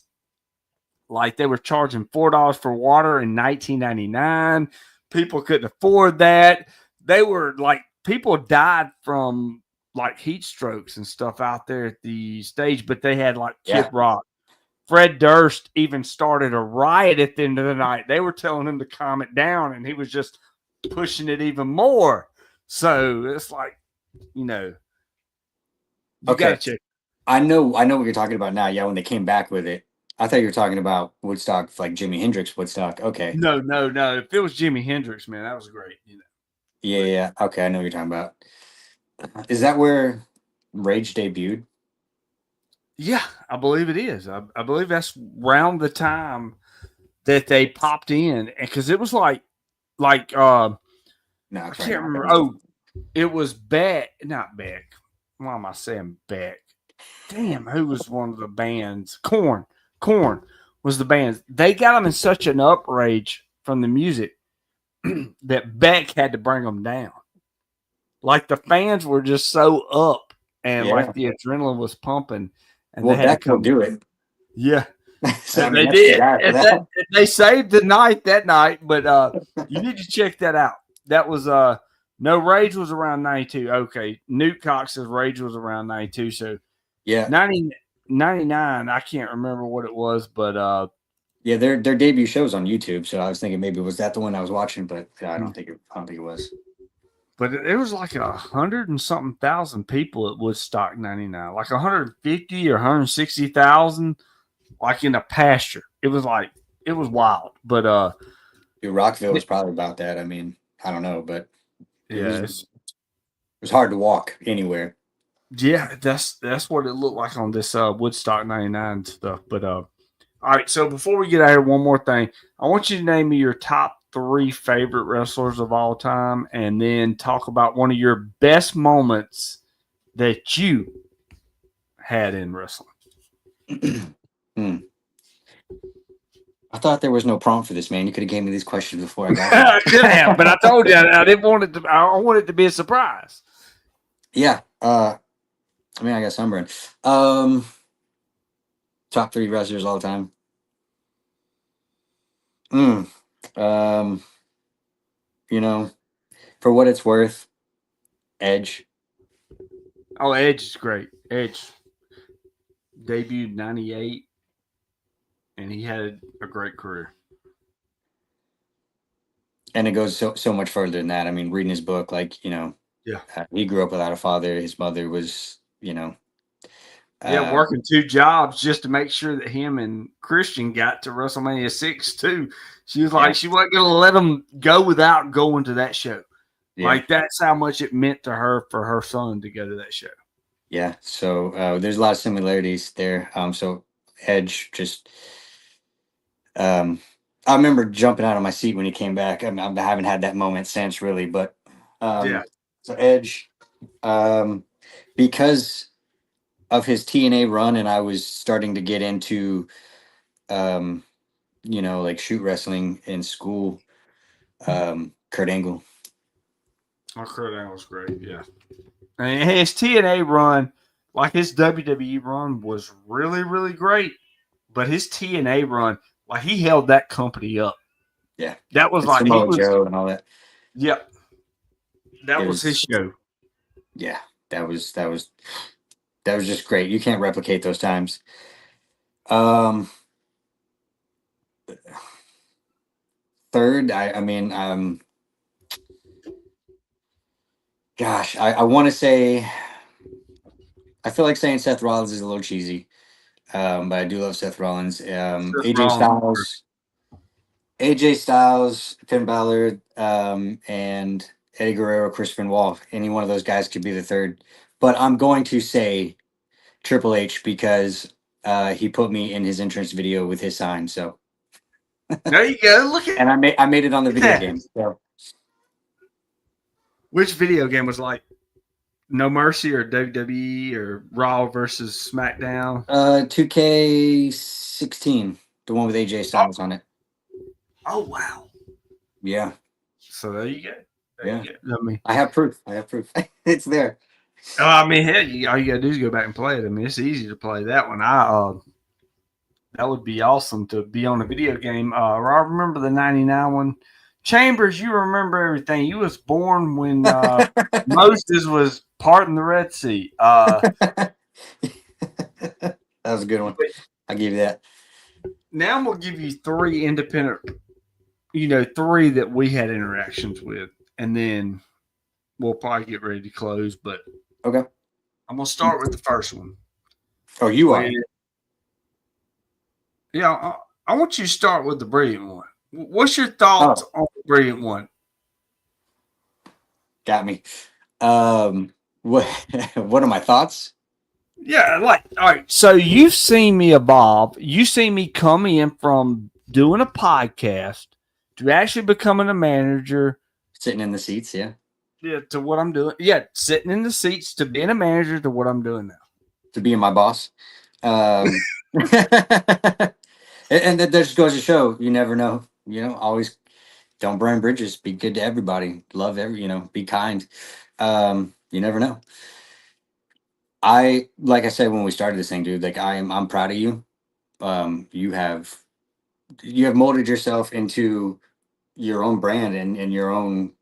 Like, they were charging $4 for water in 1999. People couldn't afford that. They were like, people died from like heat strokes and stuff out there at the stage, but they had like Kid Rock. Fred Durst even started a riot at the end of the night. They were telling him to calm it down, and he was just pushing it even more. So it's like, you gotta check. I know what you're talking about now. Yeah, when they came back with it. I thought you were talking about Woodstock, like Jimi Hendrix Woodstock. Okay. No. If it was Jimi Hendrix, man, that was great. Yeah. Okay, I know what you're talking about. Is that where Rage debuted? Yeah, I believe it is. I believe that's around the time that they popped in, because it was like No, I can't remember. Oh, it was Beck, not Beck. Why am I saying Beck? Damn, who was one of the bands? Korn. Korn was the band. They got them in such an outrage from the music that Beck had to bring them down. Like, the fans were just so up, and like the adrenaline was pumping, and well, they had Beck to come will do it. Yeah. So, They did. And they saved the night that night, but you need to check that out. That was no, Rage was around 92. Okay. Newt Cox's Rage was around 92. So yeah, 99, I can't remember what it was, but yeah, their debut shows on YouTube. So I was thinking maybe was that the one I was watching, but I don't think it was. But it was like 100 and something thousand people at Woodstock 99, like 150 or 160,000, like in a pasture. It was wild. But Dude, Rockville was probably about that. I mean, I don't know, but yeah, it was hard to walk anywhere. Yeah, that's what it looked like on this Woodstock 99 stuff. But all right, so before we get out of here, one more thing. I want you to name me your top 3 favorite wrestlers of all time, and then talk about one of your best moments that you had in wrestling. I thought there was no prompt for this, man. You could have gave me these questions before I got I could have, but I told you I didn't want it to. I want it to be a surprise. Yeah. I mean, I got sunburn. Top 3 wrestlers all the time. For what it's worth, Edge. Oh, Edge is great. Edge debuted 98, and he had a great career. and it goes so much further than that. I mean, reading his book, like, Yeah. he grew up without a father. His mother was, Yeah, uh, working 2 jobs just to make sure that him and Christian got to WrestleMania 6 too. She was yeah, like, she wasn't going to let them go without going to that show. yeah, Like, that's how much it meant to her for her son to go to that show. yeah. So there's a lot of similarities there. So Edge just, um, I remember jumping out of my seat when he came back. I haven't had that moment since, really, but Yeah. so Edge, um, because of his TNA run, and I was starting to get into, um, like shoot wrestling in school. Kurt Angle. Oh, Kurt Angle's great. Yeah. And his TNA run, like his WWE run, was really, really great. But his TNA run, like he held that company up. Yeah, That was and like, he Samoa was, Joe and all that. yep. It That was his was, show. yeah, that was just great. You can't replicate those times. Um, Third, I mean, gosh, I want to say, I feel like saying Seth Rollins is a little cheesy, but I do love Seth Rollins. Seth Rollins. AJ Styles, Finn Balor, and Eddie Guerrero, Chris Benoit. Any one of those guys could be the third, but I'm going to say Triple H because he put me in his entrance video with his sign. So, There you go. Look at and I made it on the video that. game. So, Which video game was like No Mercy or WWE or Raw versus SmackDown? 2K16, the one with AJ Oh, Styles on it. oh wow. Yeah, So there you go. There yeah. you go. I mean, I have proof. It's there. hell, all you gotta do is go back and play it. I mean, it's easy to play that one. That would be awesome to be on a video game. I remember the '99 one. Chambers, you remember everything. You was born when Moses was parting the Red Sea. That was a good one. I'll give you that. Now I'm gonna give you 3 independent, 3 that we had interactions with, and then we'll probably get ready to close. But Okay. I'm gonna start with the first one. Oh, you are. Yeah, I want you to start with the brilliant one. What's your thoughts on the brilliant one? Got me. What what are my thoughts? Yeah, like, all right. So you've seen me evolve. You see me come in from doing a podcast to actually becoming a manager. Sitting in the seats, yeah. Yeah, to what I'm doing. Yeah, sitting in the seats to being a manager to what I'm doing now. To being my boss. And that just goes to show you never know. Always don't burn bridges. Be good to everybody. Love be kind. You never know. Like I said when we started this thing, dude, like I'm proud of you. You have molded yourself into your own brand and your own,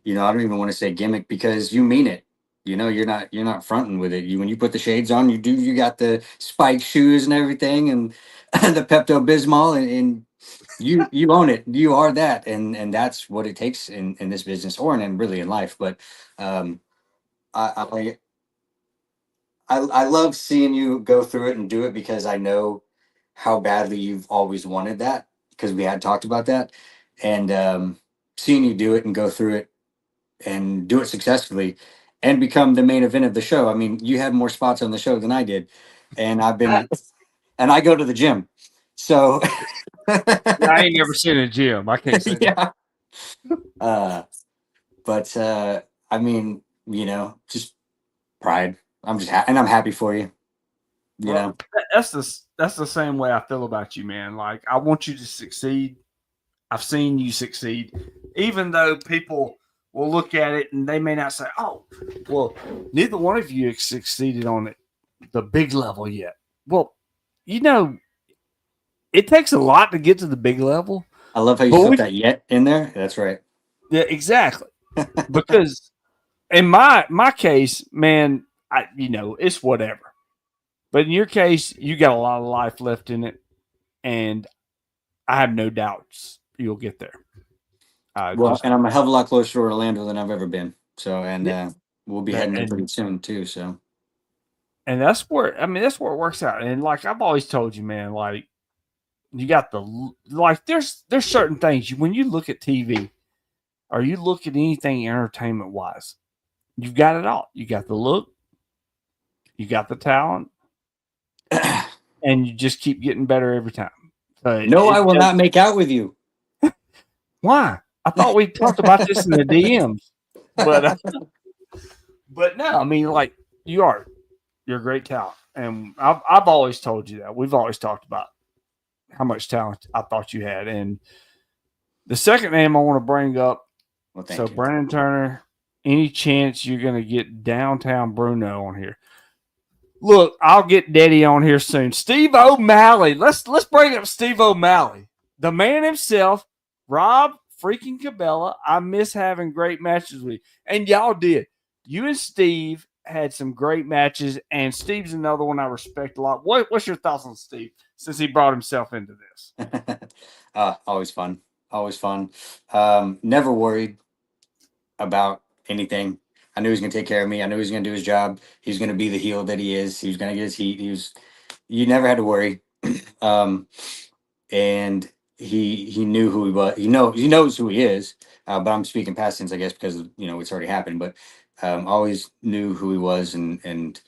I don't even want to say gimmick because you mean it. You're not fronting with it. When you put the shades on, you got the spike shoes and everything and the Pepto Bismol and you own it. You are that. And that's what it takes in this business or in really in life. But um I I love seeing you go through it and do it because I know how badly you've always wanted that because we had talked about that and seeing you do it and go through it and do it successfully and become the main event of the show. I mean, you had more spots on the show than I did, and and I go to the gym, so I ain't never seen a gym. I can't say that. yeah. But I mean, just pride. And I'm happy for you. You Well, know, that's the same way I feel about you, man. Like I want you to succeed. I've seen you succeed, even though people will look at it and they may not say, "Oh, well, neither one of you has succeeded on the big level yet." Well, it takes a lot to get to the big level. I love how you But slipped that yet in there. That's right. yeah, exactly. Because in my case, man, it's whatever. But in your case, you got a lot of life left in it, and I have no doubts you'll get there. Well, and I'm a hell of a lot closer to Orlando than I've ever been. So, and Yeah, we'll be heading there pretty soon too. So, and that's where that's where it works out. And like I've always told you, man, like you got there's certain things when you look at TV or you look at anything entertainment wise, you've got it all. You got the look, you got the talent, and you just keep getting better every time. So no, I will not make out with you. Why? I thought we talked about this in the DMs, but no. I mean, like you're a great talent, and I've always told you that. We've always talked about how much talent I thought you had, and the second name I want to bring up. Well, so thank you. Brandon Turner, any chance you're going to get downtown Bruno on here? Look, I'll get Daddy on here soon. Steve O'Malley. Let's bring up Steve O'Malley, the man himself. Rob freaking Cabella. I miss having great matches with you, and y'all did. You and Steve had some great matches, and Steve's another one I respect a lot. What's your thoughts on Steve since he brought himself into this? Always fun. Always fun. Never worried about anything. I knew he was going to take care of me. I knew he was going to do his job. He was going to be the heel that he is. He was going to get his heat. You never had to worry. And he knew who he was. He knows who he is. But I'm speaking past tense, I guess, because it's already happened. But always knew who he was, and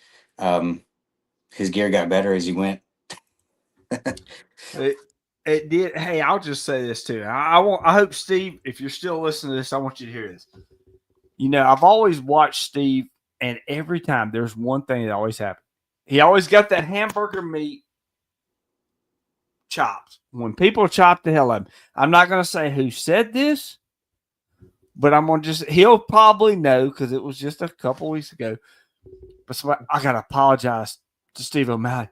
his gear got better as he went. It did. Hey, I'll just say this too. I hope Steve, if you're still listening to this, I want you to hear this. I've always watched Steve, and every time there's one thing that always happens. He always got that hamburger meat chopped. When people chop the hell out of him, I'm not going to say who said this, but I'm going to he'll probably know because it was just a couple weeks ago. But I got to apologize to Steve O'Malley.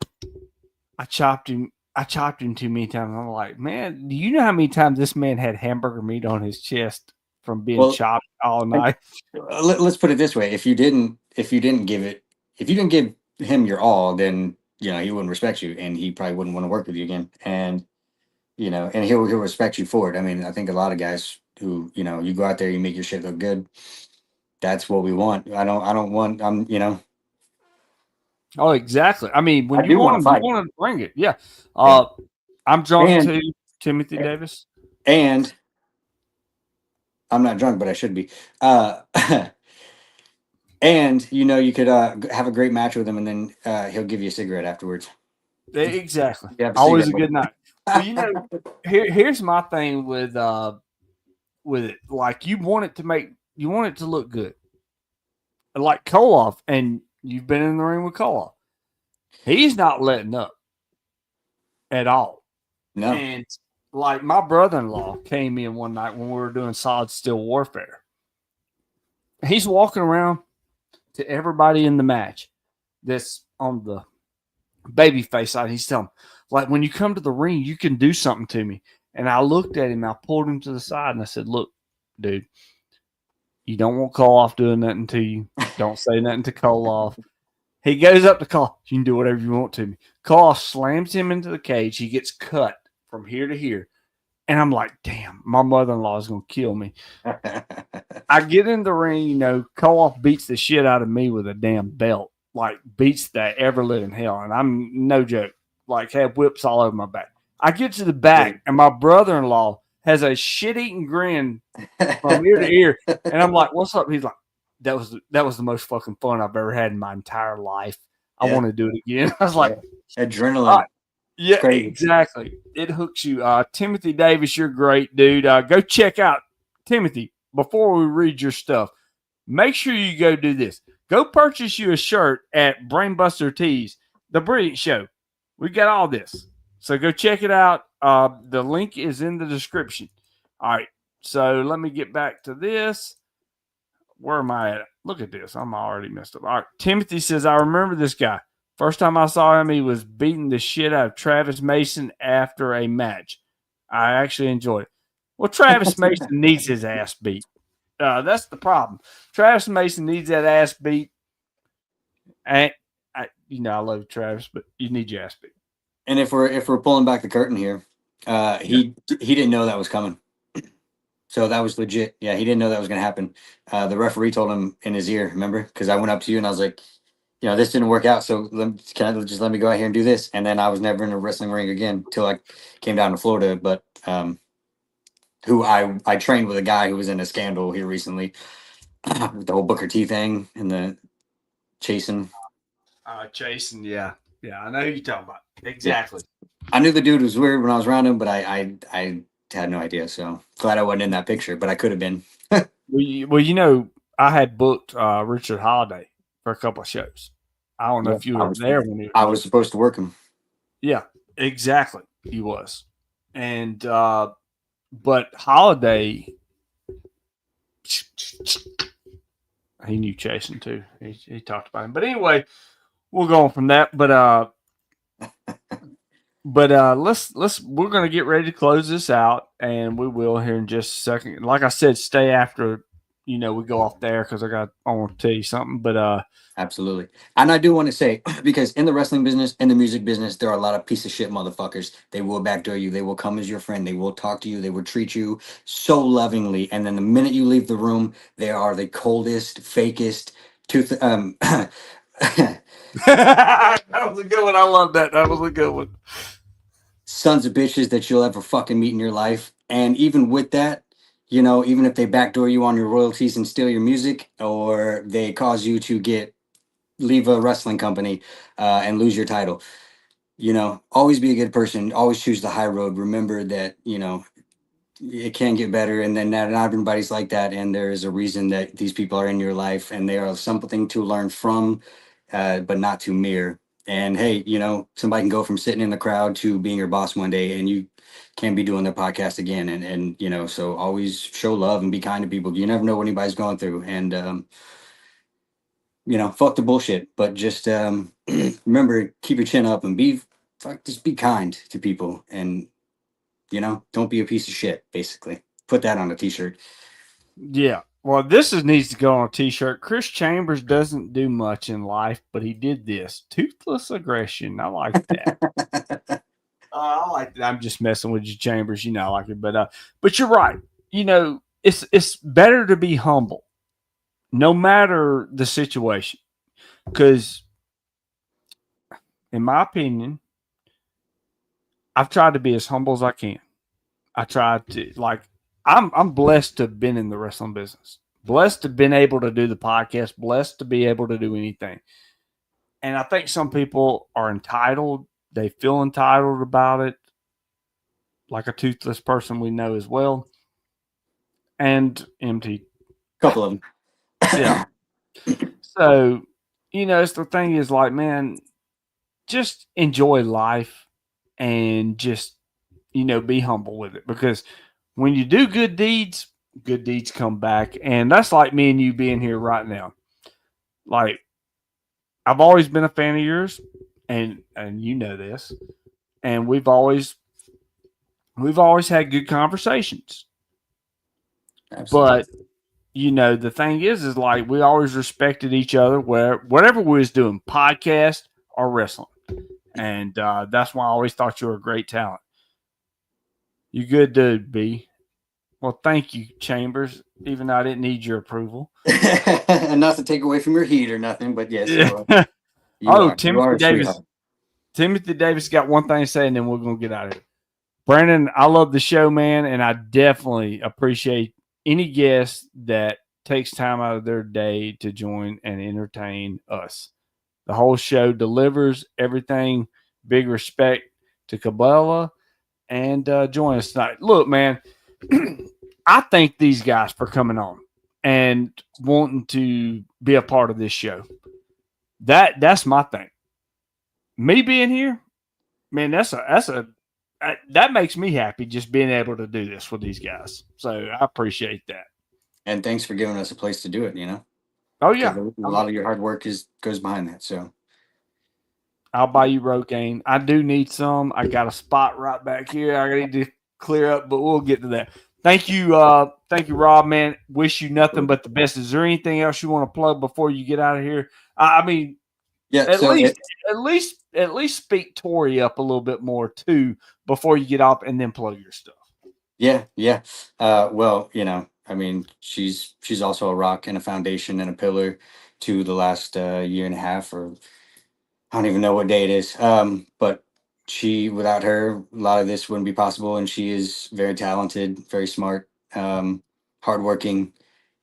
I chopped him too many times. I'm like, man, do you know how many times this man had hamburger meat on his chest from being chopped all night? Let's put it this way: if you didn't give him your all, then he wouldn't respect you, and he probably wouldn't want to work with you again. And and he'll respect you for it. I mean, I think a lot of guys who you go out there, you make your shit look good. That's what we want. I don't want Oh, exactly. I mean, when you want to bring it. Yeah. I'm drunk too, Timothy Davis. And I'm not drunk, but I should be. And you could have a great match with him, and then he'll give you a cigarette afterwards. Exactly. Always a good night. Well, here's my thing with it. Like you want it to look good. Like Koloff, and you've been in the ring with Koloff. He's not letting up at all. No. And like my brother-in-law came in one night when we were doing Solid Steel Warfare. He's walking around to everybody in the match that's on the babyface side. He's telling them, like, when you come to the ring, you can do something to me. And I looked at him, I pulled him to the side, and I said, look, dude, you don't want Koloff doing nothing to you. Don't say nothing to Koloff. He goes up to Koloff. You can do whatever you want to me. Koloff slams him into the cage. He gets cut from here to here. And I'm like, damn, my mother-in-law is going to kill me. I get in the ring, Koloff beats the shit out of me with a damn belt. Like, beats that ever living hell. And I'm no joke. Like, have whips all over my back. I get to the back, and my brother-in-law has a shit-eating grin from ear to ear. And I'm like, what's up? He's like, that was the most fucking fun I've ever had in my entire life. I want to do it again. I was like, adrenaline. Yeah, exactly. It hooks you. Timothy Davis, you're great, dude. Go check out Timothy before we read your stuff. Make sure you go do this. Go purchase you a shirt at Brainbuster Tees, The Brilliant Show. We got all this. So go check it out. The link is in the description. All right. So let me get back to this. Where am I at? Look at this. I'm already messed up. All right. Timothy says, I remember this guy. First time I saw him, he was beating the shit out of Travis Mason after a match. I actually enjoyed it. Well, Travis Mason needs his ass beat. That's the problem. Travis Mason needs that ass beat. And I love Travis, but you need your ass beat. And if we're pulling back the curtain here, he didn't know that was coming. So that was legit. Yeah, he didn't know that was going to happen. The referee told him in his ear, remember? Because I went up to you and I was like, this didn't work out. So can I just let me go out here and do this? And then I was never in a wrestling ring again until I came down to Florida. But who I trained with a guy who was in a scandal here recently with the whole Booker T thing and the chasing. Jason, yeah. I know who you're talking about. Yeah. Exactly. I knew the dude was weird when I was around him, but I had no idea. So glad I wasn't in that picture, but I could have been. Well, I had booked Richard Holiday for a couple of shows. I don't know if you were there when he. I was supposed to work him. Yeah, exactly. He was, and but Holiday, he knew Jason too. He talked about him. But anyway, we'll go on from that. But let's we're gonna get ready to close this out, and we will here in just a second. Like I said, stay after we go off there because I want to tell you something. But Absolutely. And I do want to say, because in the wrestling business, in the music business, there are a lot of piece of shit motherfuckers. They will backdoor you. They will come as your friend. They will talk to you. They will treat you so lovingly. And then the minute you leave the room, they are the coldest, fakest, tooth. that was a good one. I love that. That was a good one. Sons of bitches that you'll ever fucking meet in your life. And even with that, even if they backdoor you on your royalties and steal your music, or they cause you to leave a wrestling company and lose your title, always be a good person. Always choose the high road. Remember that, it can get better, and then not everybody's like that. And there is a reason that these people are in your life, and they are something to learn from, but not to mirror. And hey, somebody can go from sitting in the crowd to being your boss one day, and you can be doing their podcast again. And so always show love and be kind to people. You never know what anybody's going through. And fuck the bullshit, but just remember, keep your chin up and just be kind to people, and don't be a piece of shit. Basically, put that on a t-shirt. Yeah. Well, needs to go on a t-shirt. Chris Chambers doesn't do much in life, but he did this. Toothless aggression. I like that. I like that. I'm just messing with you, Chambers. I like it. But you're right. It's better to be humble, no matter the situation. Because, in my opinion, I've tried to be as humble as I can. I tried to I'm blessed to have been in the wrestling business. Blessed to have been able to do the podcast. Blessed to be able to do anything. And I think some people are entitled. They feel entitled about it, like a toothless person we know as well. And empty. Couple of them. Yeah. So, it's the thing is man, just enjoy life and just, be humble with it, because when you do good deeds come back. And that's like me and you being here right now. Like, I've always been a fan of yours, and you know this, and we've always had good conversations. Absolutely. But the thing is we always respected each other, whatever we was doing, podcast or wrestling. And that's why I always thought you were a great talent. You good dude, B. Well, thank you, Chambers, even though I didn't need your approval. And not to take away from your heat or nothing, but yes. Timothy Davis got one thing to say, and then we're going to get out of here. Brandon, I love the show, man, and I definitely appreciate any guest that takes time out of their day to join and entertain us. The whole show delivers everything. Big respect to Cabella, and join us tonight. Look, man, I thank these guys for coming on and wanting to be a part of this show. That's my thing. Me being here, man, that makes me happy, just being able to do this with these guys. So I appreciate that. And thanks for giving us a place to do it. Oh yeah, a lot of your hard work goes behind that. So I'll buy you Rogaine. I do need some. I got a spot right back here I need to clear up, but we'll get to that. Thank you, Rob, man. Wish you nothing but the best. Is there anything else you want to plug before you get out of here? I mean, yeah, at least speak Tori up a little bit more too before you get off, and then plug your stuff. Yeah, yeah. Well, I mean, she's also a rock and a foundation and a pillar to the last year and a half, or I don't even know what day it is. But without her, a lot of this wouldn't be possible. And she is very talented, very smart, hardworking,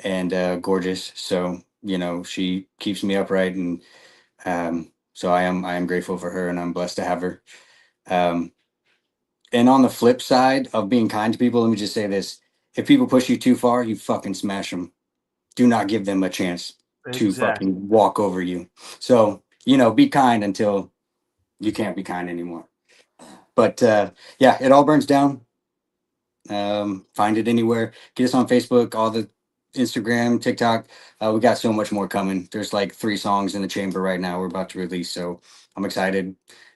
and gorgeous. So she keeps me upright, and so I am grateful for her, and I'm blessed to have her. Um, and on the flip side of being kind to people, let me just say this: if people push you too far, you fucking smash them. Do not give them a chance to Exactly. fucking walk over you. So be kind until you can't be kind anymore. But yeah, it all burns down. Find it anywhere. Get us on Facebook, all the Instagram, TikTok. We got so much more coming. There's like 3 songs in the chamber right now we're about to release, so I'm excited.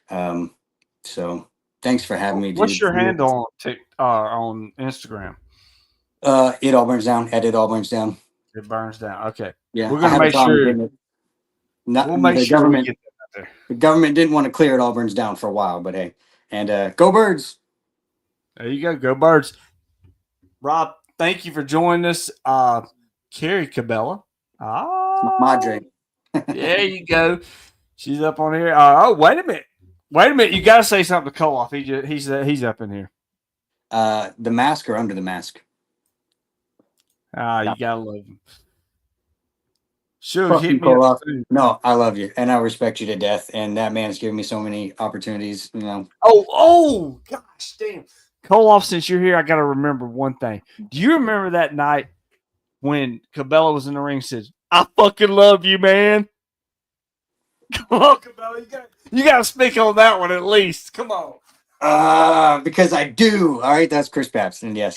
Um, so thanks for having me, What's dude. your handle on on Instagram? It all burns down. It all burns down. It burns down. Okay, Yeah, we're I gonna have a make problem sure. getting it. Not We'll make the sure we government. get that out there. The government didn't want to clear it all burns down for a while, but hey, and go birds. There you go. Go Birds. Rob, thank you for joining us. Carrie Cabella. It's my Ah, madre. there you go. She's up on here. Oh, wait a minute. Wait a minute. You got to say something to Koloff. He's up in here. The mask or under the mask? You got to love him. Sure, Fuck you, hit me up Koloff. soon. No, I love you and I respect you to death. And that man's given me so many opportunities. Oh, gosh, damn. Koloff, since you're here, I got to remember one thing. Do you remember that night when Cabella was in the ring and says, I fucking love you, man? Come on, Cabella. You got to speak on that one at least. Come on. Because I do. All right, that's Chris Papston. Yes.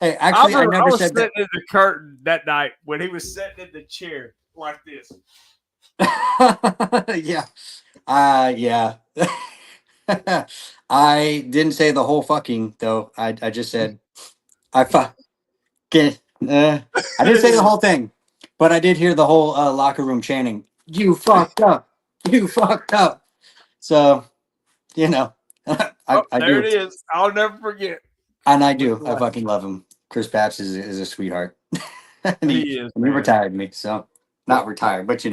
Hey, I actually, I remember I never was said sitting in the curtain that night when he was sitting in the chair like this. that. Yeah. Yeah. I didn't say the whole fucking though. I just said I fuck. I didn't say the whole thing, but I did hear the whole locker room chanting, "You fucked up, you fucked up." So Oh, I there do, it is. I'll never forget. and I With do. the I light. fucking love him. Chris Papps is a sweetheart, and He is, he man. retired me. So not retired, but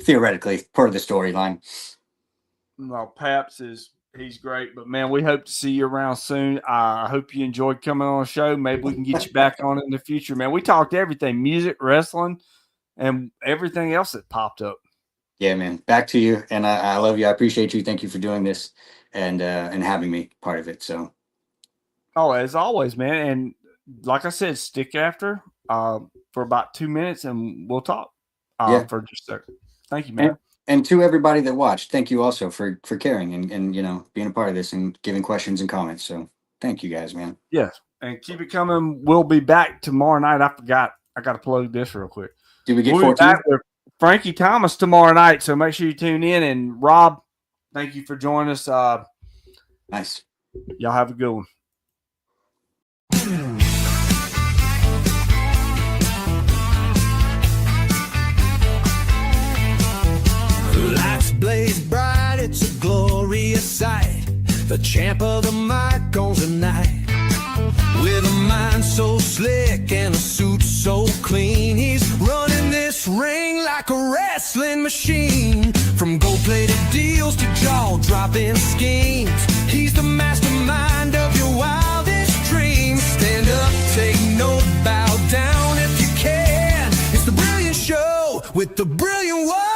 theoretically part of the storyline. No, Paps he's great, but man, we hope to see you around soon. I hope you enjoyed coming on the show. Maybe we can get you back on in the future, man. We talked everything, music, wrestling, and everything else that popped up. Yeah, man. Back to you, and I love you. I appreciate you. Thank you for doing this and having me part of it. So Oh, as always, man. And like I said, stick after for about 2 minutes and we'll talk yeah. for just a second. Thank you, And, man. and to everybody that watched, thank you also for caring and being a part of this and giving questions and comments. So thank you guys, man. Yes. And keep it coming. We'll be back tomorrow night. I forgot. I got to plug this real quick. Did we get We'll be 14? back with Frankie Thomas tomorrow night. So make sure you tune in. And Rob, thank you for joining us. Nice. Y'all have a good one. Lights blaze bright, it's a glorious sight. The champ of the mic owns the night. With a mind so slick and a suit so clean, he's running this ring like a wrestling machine. From gold-plated deals to jaw-dropping schemes, he's the mastermind of your wildest dreams. Stand up, take note, bow down if you can. It's the Brilliant Show with the brilliant one.